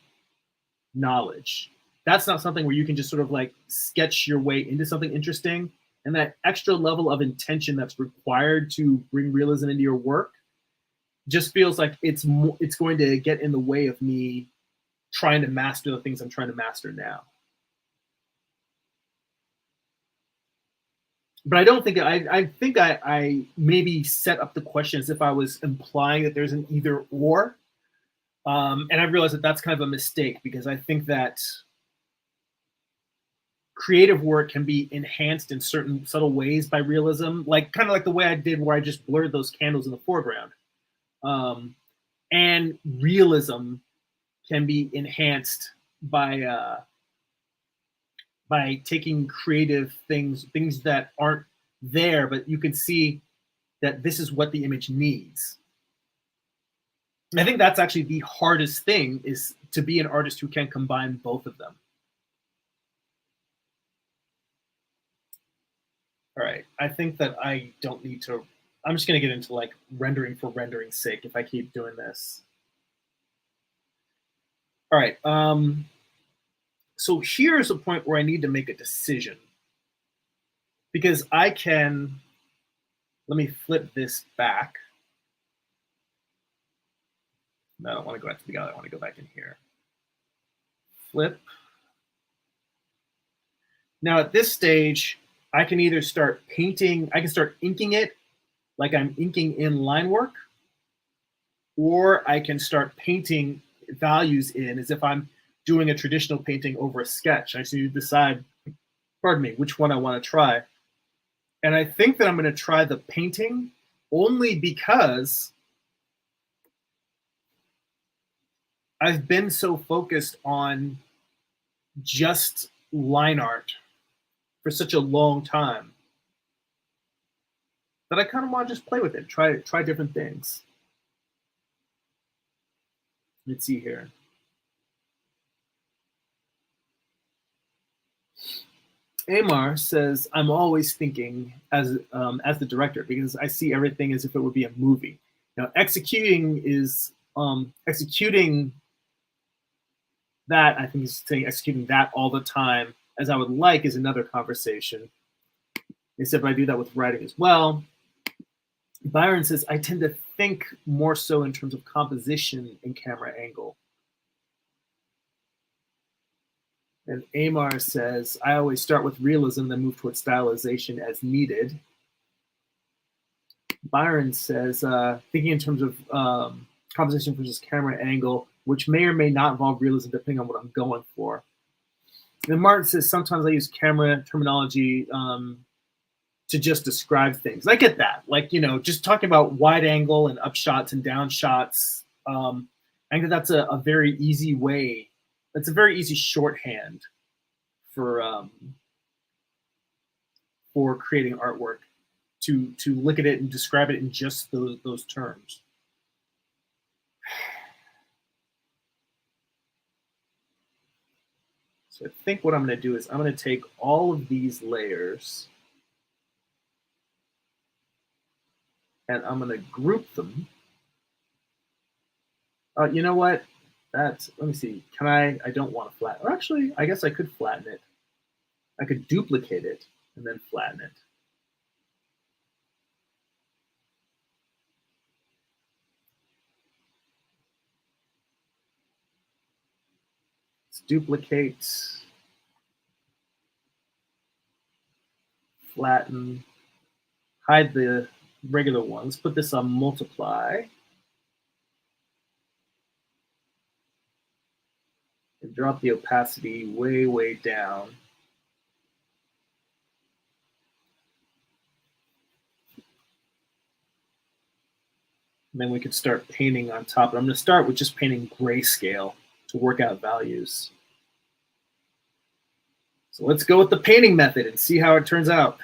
knowledge. That's not something where you can just sort of like sketch your way into something interesting. And that extra level of intention that's required to bring realism into your work just feels like it's going to get in the way of me trying to master the things I'm trying to master now. But I don't think I think I maybe set up the question as if I was implying that there's an either or, and I realized that that's kind of a mistake because I think that creative work can be enhanced in certain subtle ways by realism, like kind of like the way I did where I just blurred those candles in the foreground. Um, and realism can be enhanced by taking creative things that aren't there, but you can see that this is what the image needs. And I think that's actually the hardest thing is to be an artist who can combine both of them. All right, I think that I don't need to. I'm just going to get into like rendering for rendering's sake if I keep doing this. All right. So here's a point where I need to make a decision because I can. Let me flip this back. No, I don't want to go back to the gallery. I want to go back in here. Flip. Now at this stage, I can either start painting, I can start inking it like I'm inking in line work, or I can start painting values in as if I'm doing a traditional painting over a sketch. I just need to decide, pardon me, which one I want to try. And I think that I'm going to try the painting only because I've been so focused on just line art for such a long time that I kind of want to just play with it, try different things. Let's see here. Amar says, "I'm always thinking as the director because I see everything as if it would be a movie. Now, executing that. I think he's saying executing that all the time as I would like is another conversation. Except I do that with writing as well." Byron says, "I tend to think more so in terms of composition and camera angle." And Amar says, "I always start with realism, then move towards stylization as needed." Byron says, "Thinking in terms of composition versus camera angle, which may or may not involve realism depending on what I'm going for." And Martin says, "Sometimes I use camera terminology to just describe things." I get that. Like, just talking about wide angle and up shots and down shots. I think that's a very easy way. It's a very easy shorthand for creating artwork to look at it and describe it in just those terms. So I think what I'm going to do is I'm going to take all of these layers and I'm going to group them. You know what? Let me see. Can I don't want to flatten. Or actually, I guess I could flatten it. I could duplicate it and then flatten it. Let's duplicate, flatten, hide the regular ones. Put this on multiply. And drop the opacity way, way down. And then we could start painting on top. But I'm going to start with just painting grayscale to work out values. So let's go with the painting method and see how it turns out.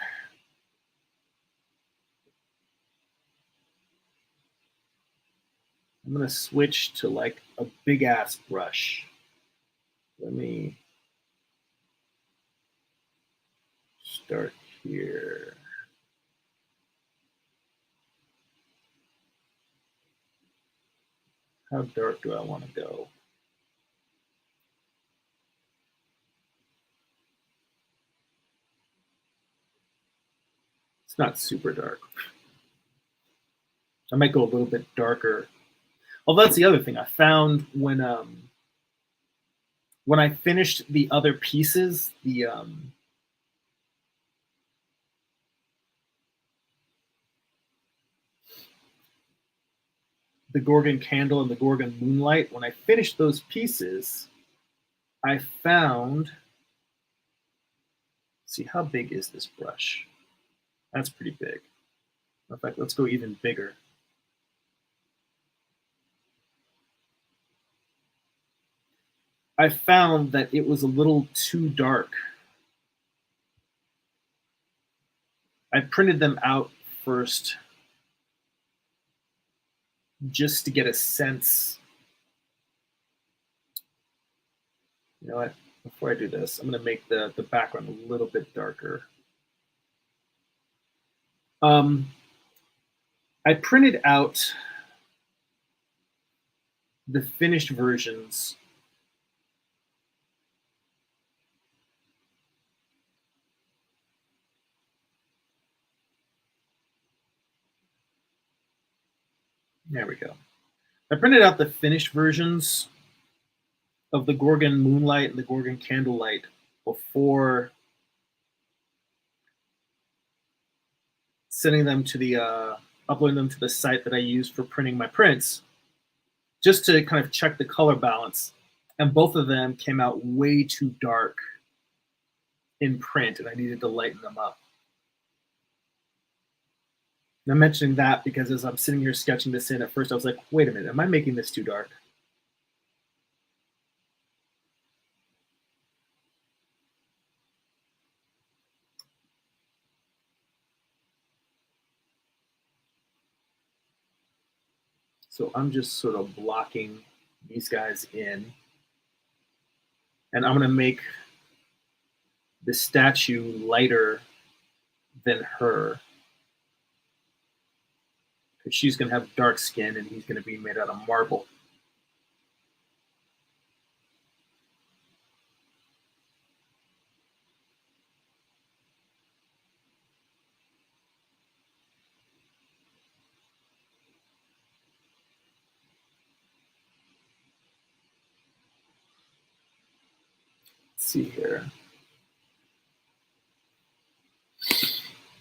I'm going to switch to like a big ass brush. Let me start here. How dark do I want to go? It's not super dark. I might go a little bit darker. Well, that's the other thing I found when I finished the other pieces, the Gorgon candle and the Gorgon moonlight, when I finished those pieces, I found, see, how big is this brush? That's pretty big. In fact, let's go even bigger. I found that it was a little too dark. I printed them out first just to get a sense. You know what? Before I do this, I'm going to make the background a little bit darker. I printed out the finished versions There we go. I printed out the finished versions of the Gorgon Moonlight and the Gorgon Candlelight before sending them to the, uploading them to the site that I use for printing my prints, just to kind of check the color balance. And both of them came out way too dark in print, and I needed to lighten them up. And I'm mentioning that because as I'm sitting here sketching this in, at first I was like, wait a minute, am I making this too dark? So I'm just sort of blocking these guys in. And I'm going to make the statue lighter than her, because she's going to have dark skin and he's going to be made out of marble. Let's see here.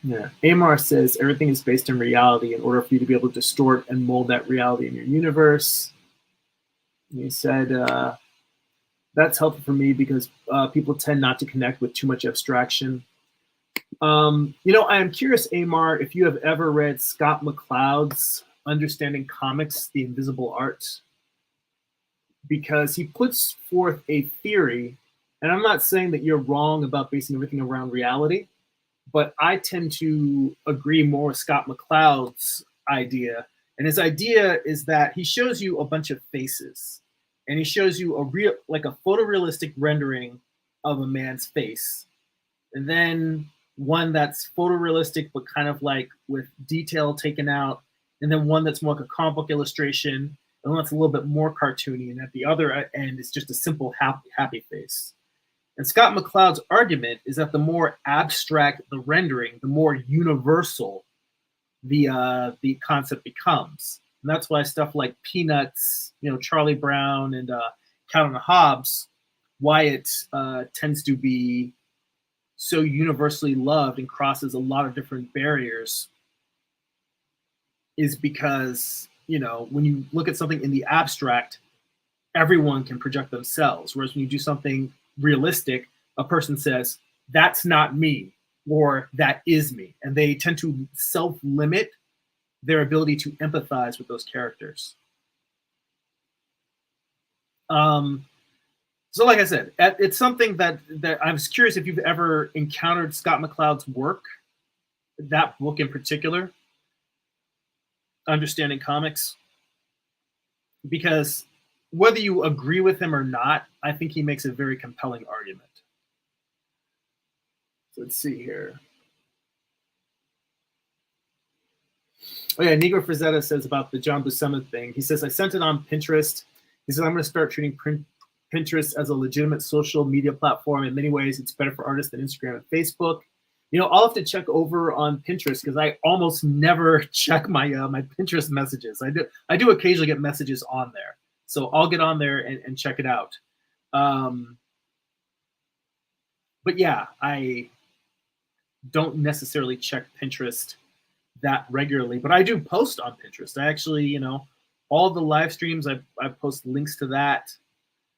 Yeah, Amar says everything is based in reality in order for you to be able to distort and mold that reality in your universe. And he said, that's helpful for me because people tend not to connect with too much abstraction. You know, I am curious, Amar, if you have ever read Scott McCloud's Understanding Comics, The Invisible Art, because he puts forth a theory, and I'm not saying that you're wrong about basing everything around reality, but I tend to agree more with Scott McCloud's idea. And his idea is that he shows you a bunch of faces, and he shows you like a photorealistic rendering of a man's face, and then one that's photorealistic but kind of like with detail taken out, and then one that's more like a comic book illustration, and one that's a little bit more cartoony, and at the other end is just a simple happy face. And Scott McCloud's argument is that the more abstract the rendering, the more universal the concept becomes. And that's why stuff like Peanuts, you know, Charlie Brown, and Calvin and Hobbes, why it tends to be so universally loved and crosses a lot of different barriers, is because, you know, when you look at something in the abstract, everyone can project themselves. Whereas when you do something realistic, a person says, that's not me, or that is me. And they tend to self-limit their ability to empathize with those characters. So like I said, it's something that I was curious if you've ever encountered Scott McCloud's work, that book in particular, Understanding Comics, because whether you agree with him or not, I think he makes a very compelling argument. So let's see here. Oh yeah, Negro Frazetta says about the John Buscema thing. He says, I sent it on Pinterest. He says, I'm going to start treating Pinterest as a legitimate social media platform. In many ways, it's better for artists than Instagram and Facebook. You know, I'll have to check over on Pinterest because I almost never check my my Pinterest messages. I do occasionally get messages on there, so I'll get on there and check it out. Um, but yeah, I don't necessarily check Pinterest that regularly, but I do post on Pinterest. I actually, you know, all the live streams, I post links to that.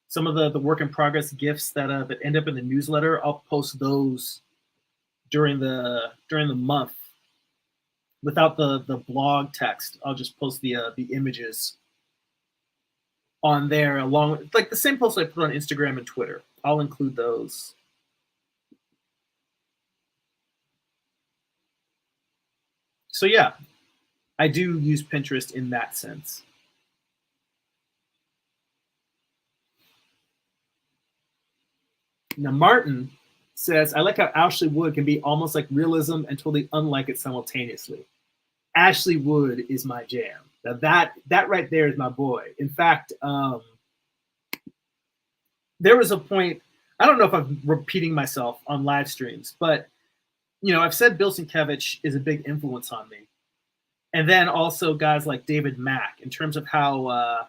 Some of the work in progress gifts that end up in the newsletter, I'll post those during the month without the blog text. I'll just post the images on there along with, like the same posts I put on Instagram and Twitter. I'll include those. So yeah, I do use Pinterest in that sense. Now Martin says, I like how Ashley Wood can be almost like realism and totally unlike it simultaneously. Ashley Wood is my jam. Now that right there is my boy. In fact, there was a point, I don't know if I'm repeating myself on live streams, but you know, I've said Bill Sienkiewicz is a big influence on me. And then also guys like David Mack in terms of how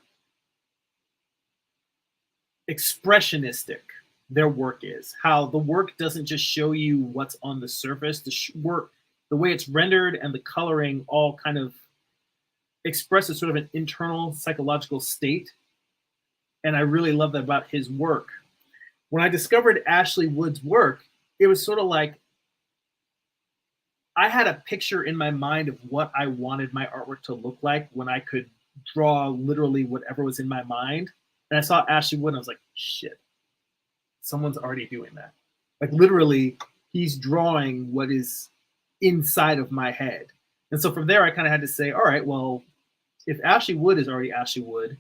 expressionistic their work is, how the work doesn't just show you what's on the surface, work, the way it's rendered and the coloring all kind of expresses sort of an internal psychological state. And I really love that about his work. When I discovered Ashley Wood's work, it was sort of like I had a picture in my mind of what I wanted my artwork to look like when I could draw literally whatever was in my mind. And I saw Ashley Wood and I was like, shit, someone's already doing that. Like literally, he's drawing what is inside of my head. And so from there, I kind of had to say, all right, well, if Ashley Wood is already Ashley Wood,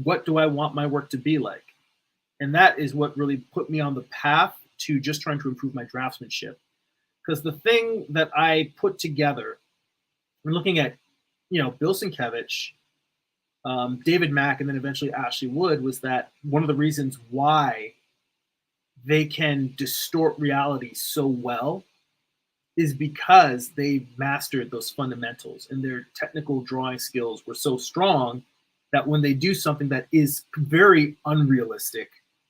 what do I want my work to be like? And that is what really put me on the path to just trying to improve my draftsmanship. Because the thing that I put together, when looking at, you know, Bill Sienkiewicz, David Mack, and then eventually Ashley Wood, was that one of the reasons why they can distort reality so well is because they mastered those fundamentals and their technical drawing skills were so strong that when they do something that is very unrealistic,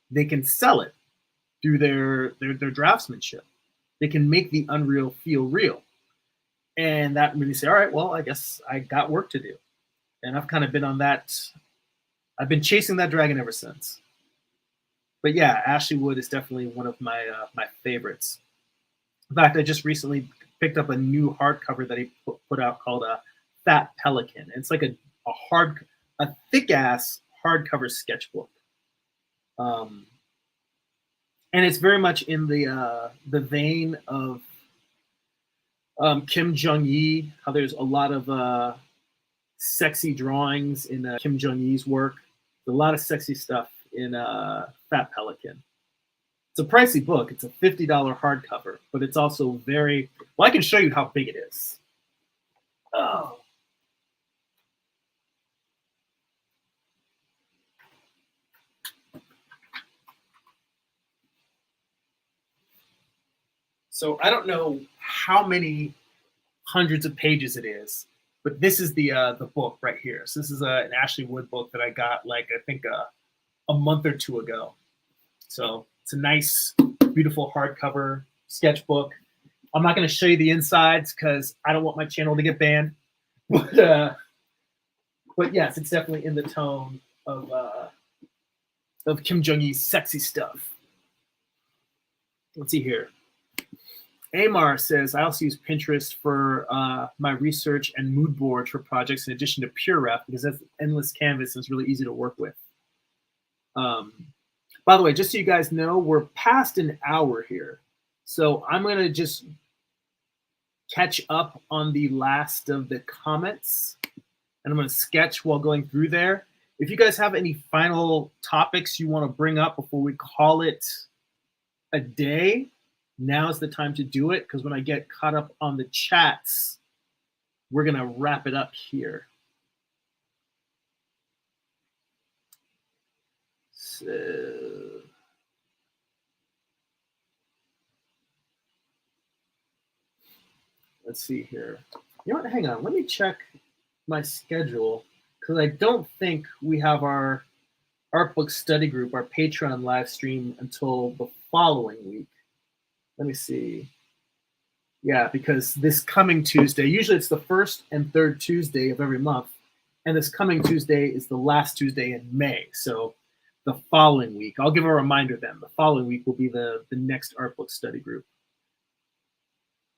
they can sell it through their draftsmanship. They can make the unreal feel real. And that made me say, all right, well, I guess I got work to do. And I've kind of been on that. I've been chasing that dragon ever since. But yeah, Ashley Wood is definitely one of my my favorites. In fact, I just recently picked up a new hardcover that he put out called Fat Pelican. It's like a thick ass hardcover sketchbook. And it's very much in the vein of Kim Jong-il, how there's a lot of sexy drawings in Kim Jong-il's work. There's a lot of sexy stuff in Fat Pelican. It's a pricey book. It's a $50 hardcover, but it's also very, well, I can show you how big it is. Oh. So I don't know how many hundreds of pages it is, but this is the book right here. So this is an Ashley Wood book that I got like I think a month or two ago. So it's a nice, beautiful hardcover sketchbook. I'm not going to show you the insides because I don't want my channel to get banned. But yes, it's definitely in the tone of Kim Jong-il's sexy stuff. Let's see here. Amar says, I also use Pinterest for my research and mood boards for projects in addition to PureRef because that's endless canvas and it's really easy to work with. By the way, just so you guys know, we're past an hour here. So I'm going to just catch up on the last of the comments. And I'm going to sketch while going through there. If you guys have any final topics you want to bring up before we call it a day, now's the time to do it, because when I get caught up on the chats, we're going to wrap it up here. So let's see here. You know what? Hang on. Let me check my schedule because I don't think we have our art book study group, our Patreon live stream until the following week. Let me see. Yeah, because this coming Tuesday, usually it's the first and third Tuesday of every month, and this coming Tuesday is the last Tuesday in May. So the following week, I'll give a reminder then. The following week will be the next art book study group.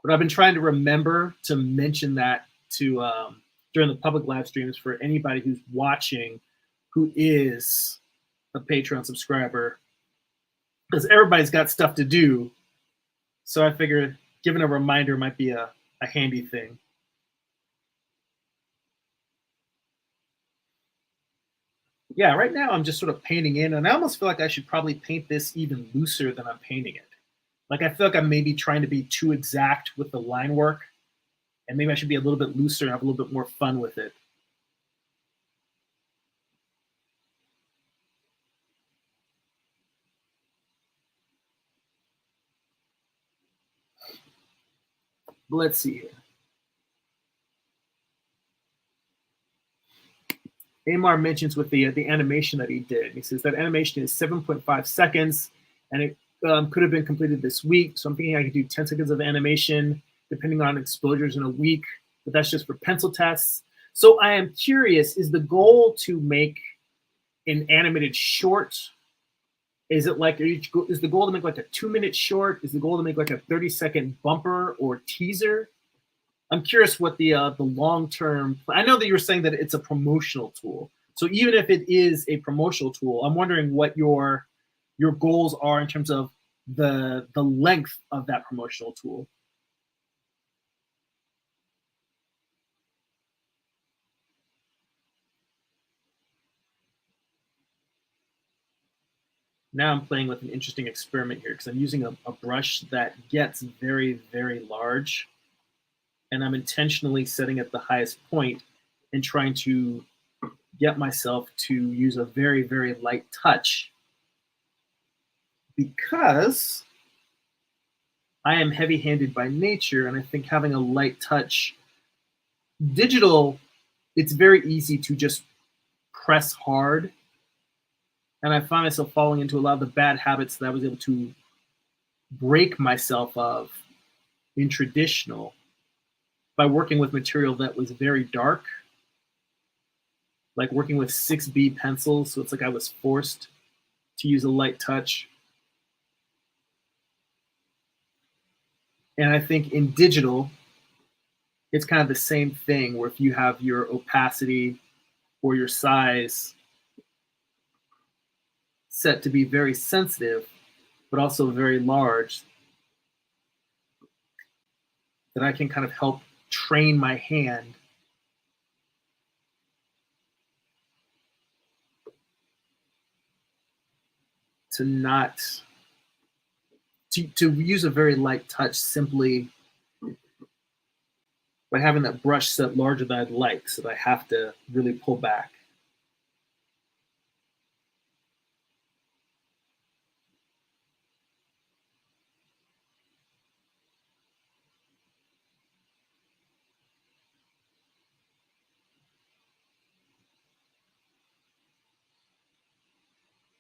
But I've been trying to remember to mention that to during the public live streams for anybody who's watching who is a Patreon subscriber, because everybody's got stuff to do. So I figured giving a reminder might be a handy thing. Yeah, right now I'm just sort of painting in, and I almost feel like I should probably paint this even looser than I'm painting it. Like I feel like I'm maybe trying to be too exact with the line work, and maybe I should be a little bit looser and have a little bit more fun with it. But let's see here. Amar mentions with the animation that he did. He says that animation is 7.5 seconds, and it could have been completed this week. So I'm thinking I could do 10 seconds of animation, depending on exposures in a week. But that's just for pencil tests. So I am curious: is the goal to make an animated short? Is it like is the goal to make like a 2-minute short? Is the goal to make like a 30-second bumper or teaser? I'm curious what the long-term. I know that you were saying that it's a promotional tool. So even if it is a promotional tool, I'm wondering what your goals are in terms of the length of that promotional tool. Now I'm playing with an interesting experiment here because I'm using a brush that gets very, very large, and I'm intentionally setting at the highest point and trying to get myself to use a very, very light touch because I am heavy-handed by nature, and I think having a light touch, digital, it's very easy to just press hard, and I find myself falling into a lot of the bad habits that I was able to break myself of in traditional by working with material that was very dark, like working with 6B pencils. So it's like I was forced to use a light touch. And I think in digital, it's kind of the same thing where if you have your opacity or your size set to be very sensitive, but also very large, that I can kind of help train my hand to not to use a very light touch simply by having that brush set larger than I'd like, so that I have to really pull back.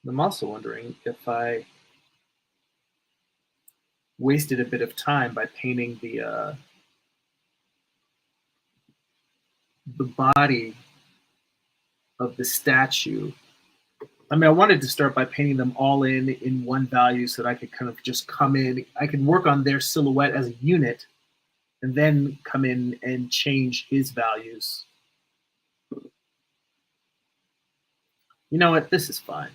I'm also wondering if I wasted a bit of time by painting the body of the statue. I mean, I wanted to start by painting them all in one value so that I could kind of just come in. I could work on their silhouette as a unit and then come in and change his values. You know what? This is fine.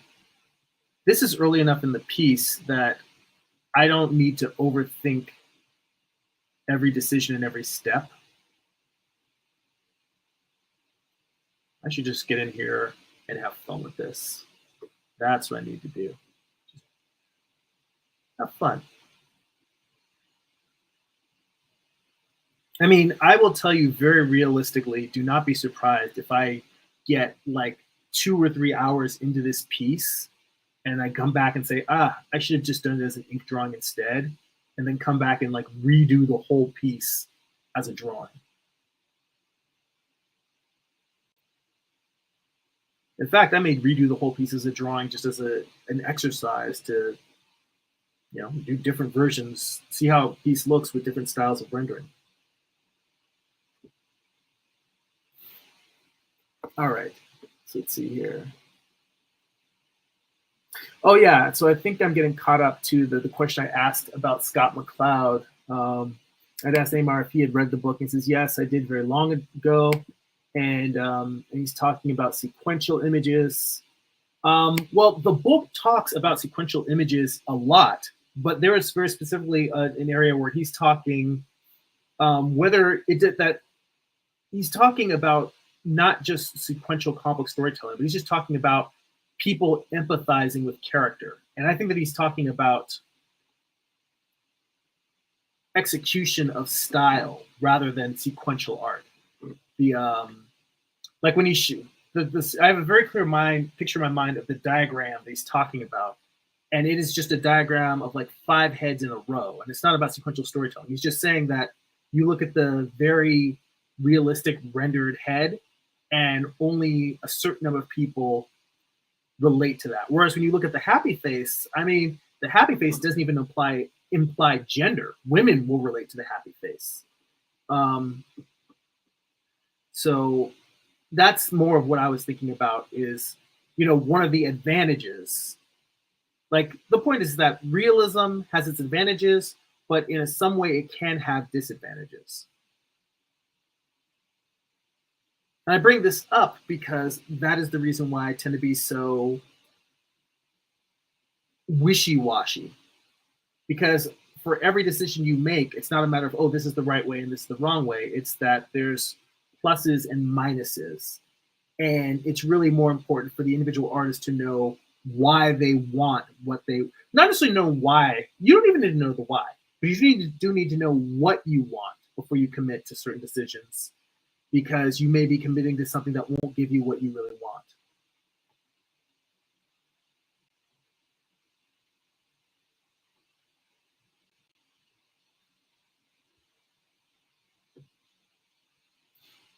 This is early enough in the piece that I don't need to overthink every decision and every step. I should just get in here and have fun with this. That's what I need to do. Just have fun. I mean, I will tell you very realistically, do not be surprised if I get like 2 or 3 hours into this piece and I come back and say, I should have just done it as an ink drawing instead, and then come back and like redo the whole piece as a drawing. In fact, I may redo the whole piece as a drawing just as an exercise to, do different versions, see how a piece looks with different styles of rendering. All right, so let's see here. Oh yeah, so I think I'm getting caught up to the question I asked about Scott McCloud. I'd asked Amar if he had read the book, and he says, yes, I did very long ago. And he's talking about sequential images. Well, the book talks about sequential images a lot, but there is very specifically an area where he's talking whether it did that he's talking about not just sequential complex storytelling, but he's just talking about people empathizing with character. And I think that he's talking about execution of style rather than sequential art. Like when he shoot I have a very clear picture in my mind of the diagram that he's talking about, and it is just a diagram of like 5 heads in a row, and it's not about sequential storytelling. He's just saying that you look at the very realistic rendered head, and only a certain number of people relate to that. Whereas when you look at the happy face, I mean, the happy face doesn't even imply gender. Women will relate to the happy face. So that's more of what I was thinking about is, one of the advantages. Like the point is that realism has its advantages, but in some way it can have disadvantages. And I bring this up because that is the reason why I tend to be so wishy-washy. Because for every decision you make, it's not a matter of, oh, this is the right way and this is the wrong way. It's that there's pluses and minuses. And it's really more important for the individual artist to know why they want what they, not necessarily know why. You don't even need to know the why, but you do need to know what you want before you commit to certain decisions, because you may be committing to something that won't give you what you really want.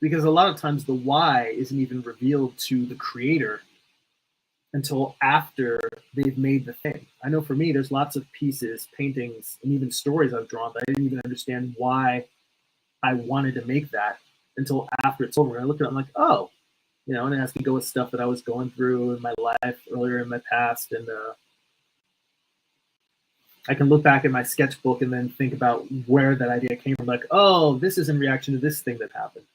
Because a lot of times the why isn't even revealed to the creator until after they've made the thing. I know for me, there's lots of pieces, paintings, and even stories I've drawn that I didn't even understand why I wanted to make that until after it's over. And I look at it, I'm like, oh, and it has to go with stuff that I was going through in my life earlier in my past. And I can look back at my sketchbook and then think about where that idea came from. Like, oh, this is in reaction to this thing that happened.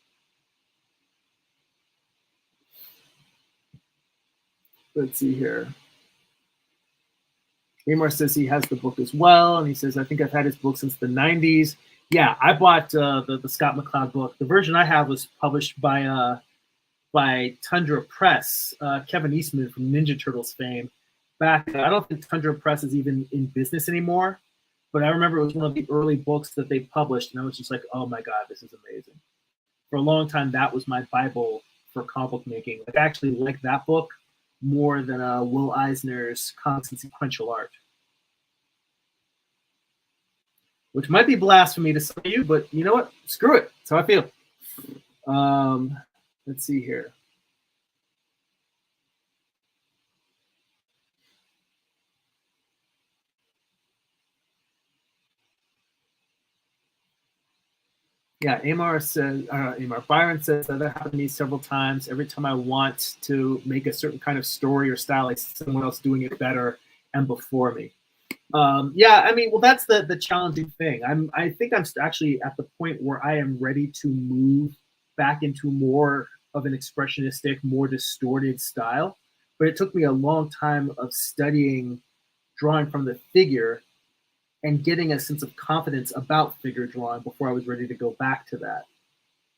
Let's see here. Amar says he has the book as well, and he says, I think I've had his book since the 90s. Yeah, I bought the Scott McCloud book. The version I have was published by Tundra Press, Kevin Eastman from Ninja Turtles fame. I don't think Tundra Press is even in business anymore, but I remember it was one of the early books that they published, and I was just like, oh my God, this is amazing. For a long time, that was my Bible for comic book making. Like, I actually like that book more than Will Eisner's Comics and Sequential Art, which might be blasphemy to some of you, but you know what? Screw it. That's how I feel. Let's see here. Yeah, Byron says that happened to me several times. Every time I want to make a certain kind of story or style, I see someone else doing it better and before me. Yeah, I mean, well, that's the challenging thing. I think I'm actually at the point where I am ready to move back into more of an expressionistic, more distorted style. But it took me a long time of studying, drawing from the figure, and getting a sense of confidence about figure drawing before I was ready to go back to that.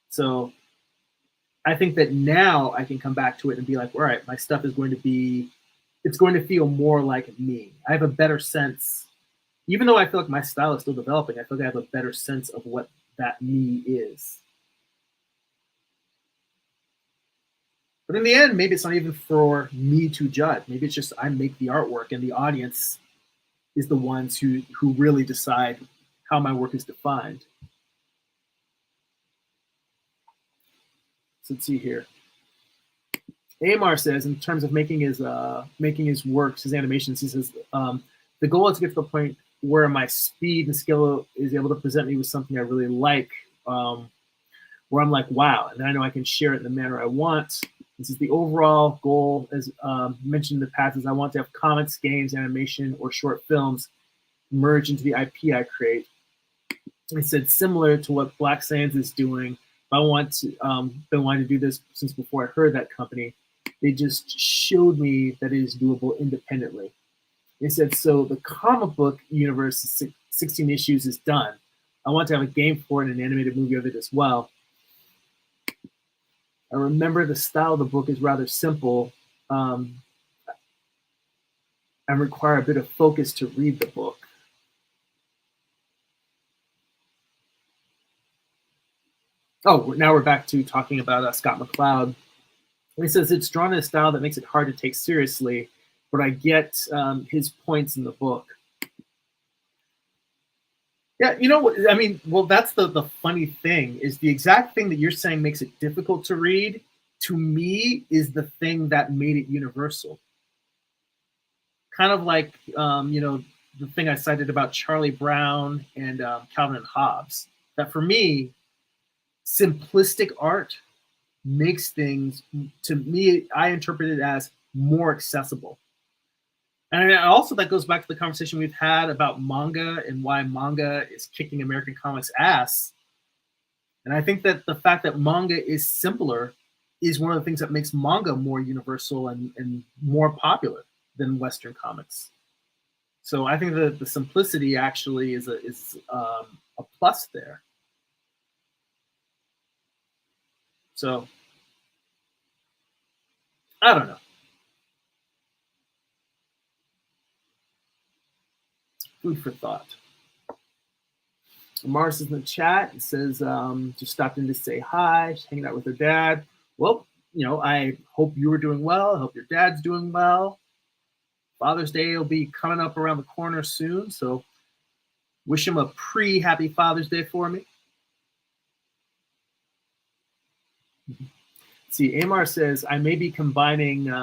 So I think that now I can come back to it and be like, all right, my stuff is going to be, it's going to feel more like me. I have a better sense, even though I feel like my style is still developing, I feel like I have a better sense of what that me is. But in the end, maybe it's not even for me to judge. Maybe it's just I make the artwork and the audience is the ones who really decide how my work is defined. So let's see here. Amar says, in terms of making his works, his animations, he says, the goal is to get to the point where my speed and skill is able to present me with something I really like, where I'm like, wow, and then I know I can share it in the manner I want. This is the overall goal, as mentioned in the past, is I want to have comics, games, animation, or short films merge into the IP I create. I said, similar to what Black Sands is doing, I want to, been wanting to do this since before I heard that company. They just showed me that it is doable independently. They said, so the comic book universe, 16 issues, is done. I want to have a game for it and an animated movie of it as well. I remember the style of the book is rather simple and require a bit of focus to read the book. Oh, now we're back to talking about Scott McCloud. He says it's drawn in a style that makes it hard to take seriously, but I get his points in the book. Yeah, you know what? I mean, well, that's the funny thing is the exact thing that you're saying makes it difficult to read, to me, is the thing that made it universal. Kind of like, the thing I cited about Charlie Brown and Calvin and Hobbes. That for me, simplistic art makes things, to me, I interpret it as more accessible. And also that goes back to the conversation we've had about manga and why manga is kicking American comics' ass. And I think that the fact that manga is simpler is one of the things that makes manga more universal and more popular than Western comics. So I think that the simplicity actually is a plus there. So I don't know. Food for thought. Mars is in the chat. It says, just stopped in to say hi. She's hanging out with her dad. Well, I hope you were doing well. I hope your dad's doing well. Father's Day will be coming up around the corner soon. So wish him a pre-happy Father's Day for me. See, Amar says, I may be combining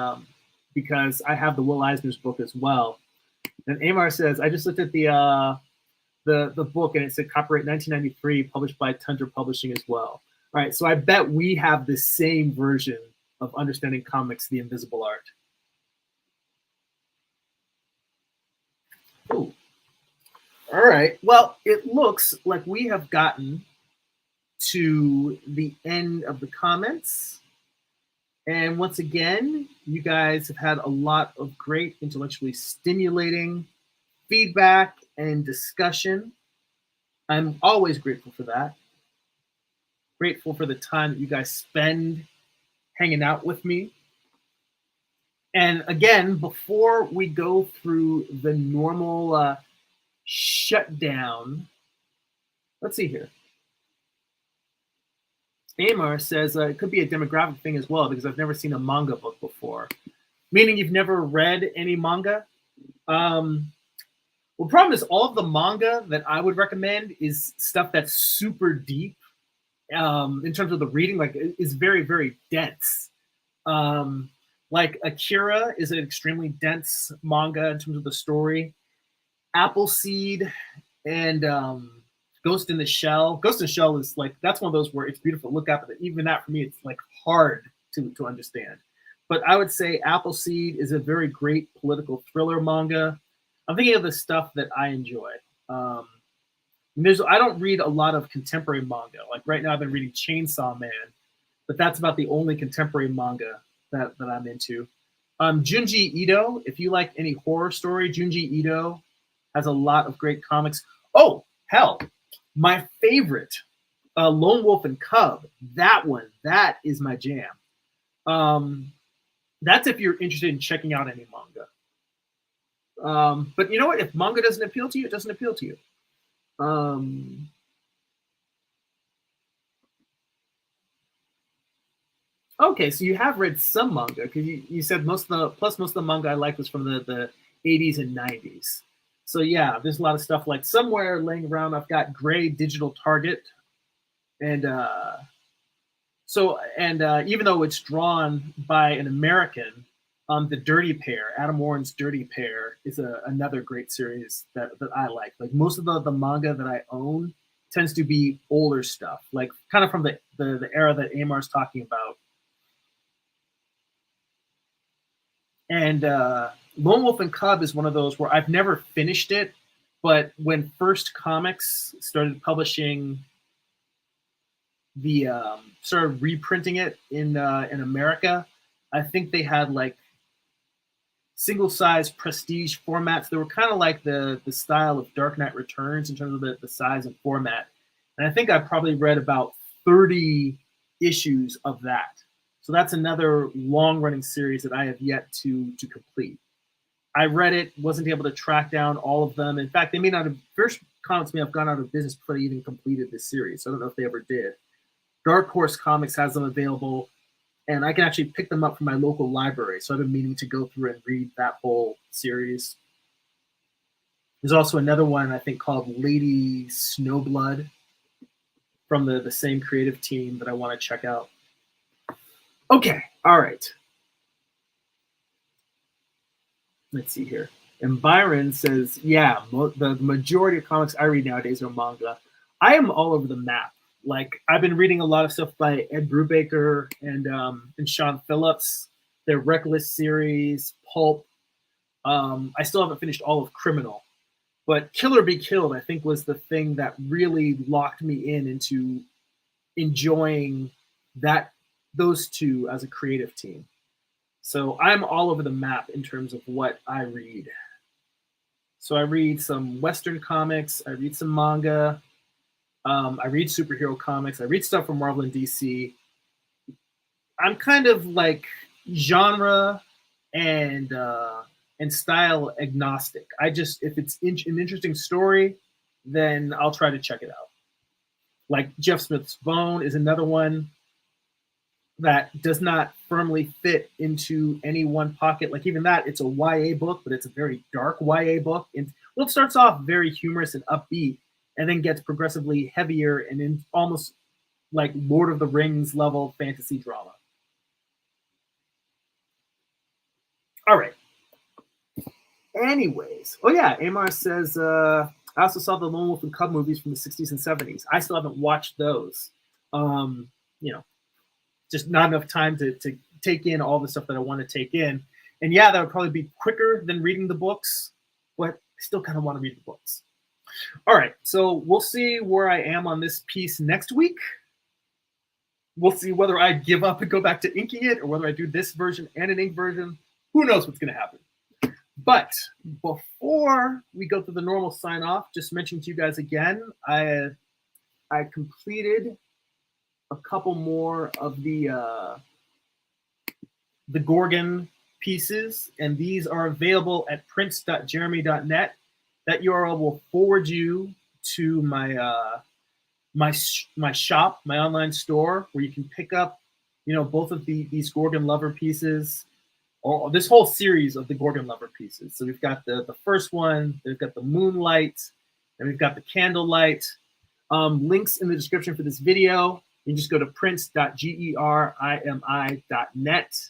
because I have the Will Eisner's book as well. And Amar says, I just looked at the book and it said copyright 1993, published by Tundra Publishing as well. All right, so I bet we have the same version of Understanding Comics, The Invisible Art. Ooh. All right, well, it looks like we have gotten to the end of the comments. And once again, you guys have had a lot of great intellectually stimulating feedback and discussion. I'm always grateful for that. Grateful for the time that you guys spend hanging out with me. And again, before we go through the normal shutdown, let's see here. Amar says it could be a demographic thing as well because I've never seen a manga book before. Meaning you've never read any manga? Well, the problem is all of the manga that I would recommend is stuff that's super deep in terms of the reading, like is very, very dense. Like Akira is an extremely dense manga in terms of the story. Appleseed and Ghost in the Shell. Ghost in the Shell is like, that's one of those where it's beautiful to look at, but even that for me, it's like hard to understand. But I would say Appleseed is a very great political thriller manga. I'm thinking of the stuff that I enjoy. I don't read a lot of contemporary manga. Like right now I've been reading Chainsaw Man, but that's about the only contemporary manga that I'm into. Junji Ito, if you like any horror story, Junji Ito has a lot of great comics. Oh, hell, my favorite, Lone Wolf and Cub. That one, that is my jam. That's if you're interested in checking out any manga. But you know what? If manga doesn't appeal to you, it doesn't appeal to you. Okay, so you have read some manga because you said most of the manga I liked was from the 80s and 90s. So yeah, there's a lot of stuff like somewhere laying around. I've got Gray Digital Target and So, and even though it's drawn by an American, the Dirty Pair, Adam Warren's Dirty Pair, is another great series that I like. Like most of the manga that I own tends to be older stuff, like kind of from the era that Amar's talking about. And Lone Wolf and Cub is one of those where I've never finished it, but when First Comics started publishing the started reprinting it in America, I think they had like single size prestige formats. They were kind of like the style of Dark Knight Returns in terms of the size and format. And I think I probably read about 30 issues of that. So that's another long running series that I have yet to complete. I read it, wasn't able to track down all of them. In fact, they may not have, First Comics may have gone out of business before they even completed this series. So I don't know if they ever did. Dark Horse Comics has them available, and I can actually pick them up from my local library. So I've been meaning to go through and read that whole series. There's also another one, I think, called Lady Snowblood from the same creative team that I want to check out. Okay, all right. Let's see here. And Byron says, yeah, the majority of comics I read nowadays are manga. I am all over the map. Like, I've been reading a lot of stuff by Ed Brubaker and Sean Phillips, their Reckless series, Pulp. I still haven't finished all of Criminal. But Kill or Be Killed, I think, was the thing that really locked me into enjoying those two as a creative team. So I'm all over the map in terms of what I read. So I read some Western comics, I read some manga, I read superhero comics, I read stuff from Marvel and DC. I'm kind of like genre and style agnostic. I just, if it's an interesting story, then I'll try to check it out. Like Jeff Smith's Bone is another one that does not firmly fit into any one pocket. Like even that, it's a YA book, but it's a very dark YA book. And well, it starts off very humorous and upbeat, and then gets progressively heavier and in almost like Lord of the Rings level fantasy drama. All right. Anyways, oh yeah, Amar says, I also saw the Lone Wolf and Cub movies from the 60s and 70s. I still haven't watched those. Just not enough time to take in all the stuff that I want to take in. And yeah, that would probably be quicker than reading the books, but I still kind of want to read the books. All right, so we'll see where I am on this piece next week. We'll see whether I give up and go back to inking it or whether I do this version and an ink version. Who knows what's going to happen. But before we go through the normal sign off, just mentioning to you guys again, I completed a couple more of the Gorgon pieces, and these are available at prince.jeremy.net. That URL will forward you to my my shop, my online store, where you can pick up, both of these Gorgon Lover pieces, or this whole series of the Gorgon Lover pieces. So we've got the first one, we've got the Moonlight, and we've got the Candlelight. Links in the description for this video. You can just go to prince.jeremy.net,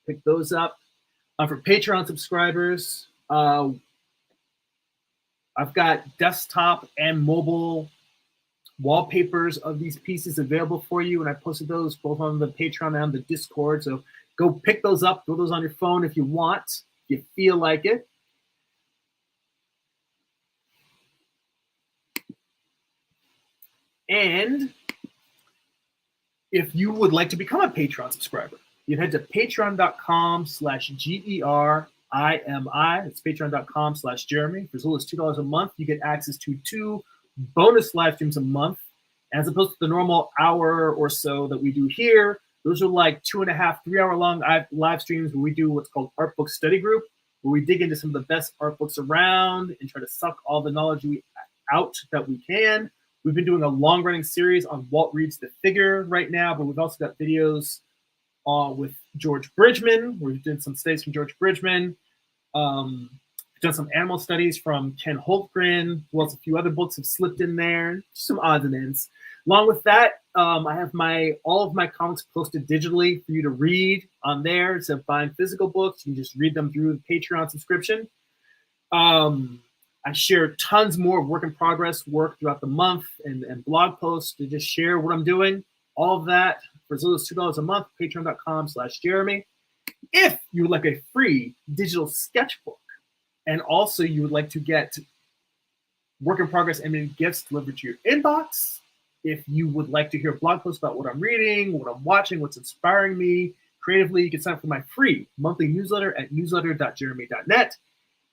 pick those up. For Patreon subscribers, I've got desktop and mobile wallpapers of these pieces available for you, and I posted those both on the Patreon and the Discord. So go pick those up, throw those on your phone if you want, if you feel like it. And if you would like to become a Patreon subscriber, you head to patreon.com/GERIMI. It's patreon.com/Jeremy. For as little as $2 a month, you get access to 2 bonus live streams a month, as opposed to the normal hour or so that we do here. Those are like 2.5, 3-hour long live streams where we do what's called Art Book Study Group, where we dig into some of the best art books around and try to suck all the knowledge out that we can. We've been doing a long-running series on Walt Reed's The Figure right now, but we've also got videos with George Bridgman. We've done some studies from George Bridgman. We've done some animal studies from Ken Holtgren, as well as a few other books have slipped in there, just some odds and ends. Along with that, I have all of my comics posted digitally for you to read on there. Instead of buying physical books, you can just read them through the Patreon subscription. I share tons more work in progress work throughout the month and blog posts to just share what I'm doing. All of that for as little as $2 a month, patreon.com/Jeremy. If you would like a free digital sketchbook, and also you would like to get work in progress animated gifts delivered to your inbox, if you would like to hear blog posts about what I'm reading, what I'm watching, what's inspiring me creatively, you can sign up for my free monthly newsletter at newsletter.jeremy.net.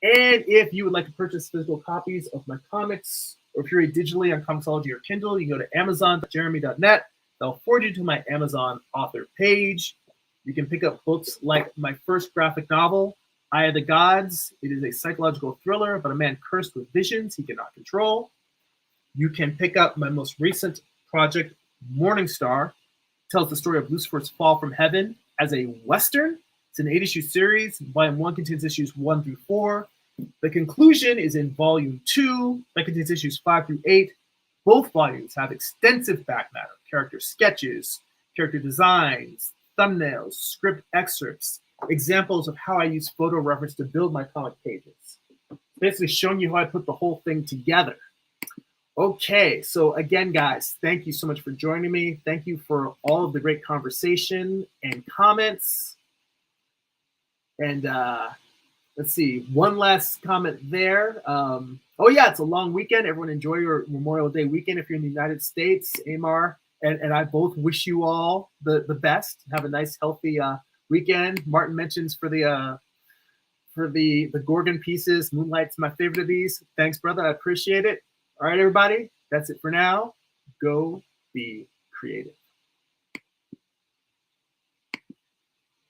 And if you would like to purchase physical copies of my comics, or if you read digitally on Comixology or Kindle, you can go to amazon.jeremy.net. They'll forward you to my Amazon author page. You can pick up books like my first graphic novel, Eye of the Gods. It is a psychological thriller about a man cursed with visions he cannot control. You can pick up my most recent project, Morningstar. It tells the story of Lucifer's fall from heaven as a Western. It's an 8-issue series. Volume 1 contains issues 1 through 4. The conclusion is in Volume 2. That contains issues 5 through 8. Both volumes have extensive back matter, character sketches, character designs, thumbnails, script excerpts, examples of how I use photo reference to build my comic pages. Basically showing you how I put the whole thing together. Okay, so again, guys, thank you so much for joining me. Thank you for all of the great conversation and comments. And let's see, one last comment there. Oh yeah, it's a long weekend. Everyone enjoy your Memorial Day weekend if you're in the United States. Amar and I both wish you all the best. Have a nice, healthy weekend. Martin mentions for the Gorgon pieces, Moonlight's my favorite of these. Thanks, brother. I appreciate it. All right, everybody, that's it for now. Go be creative.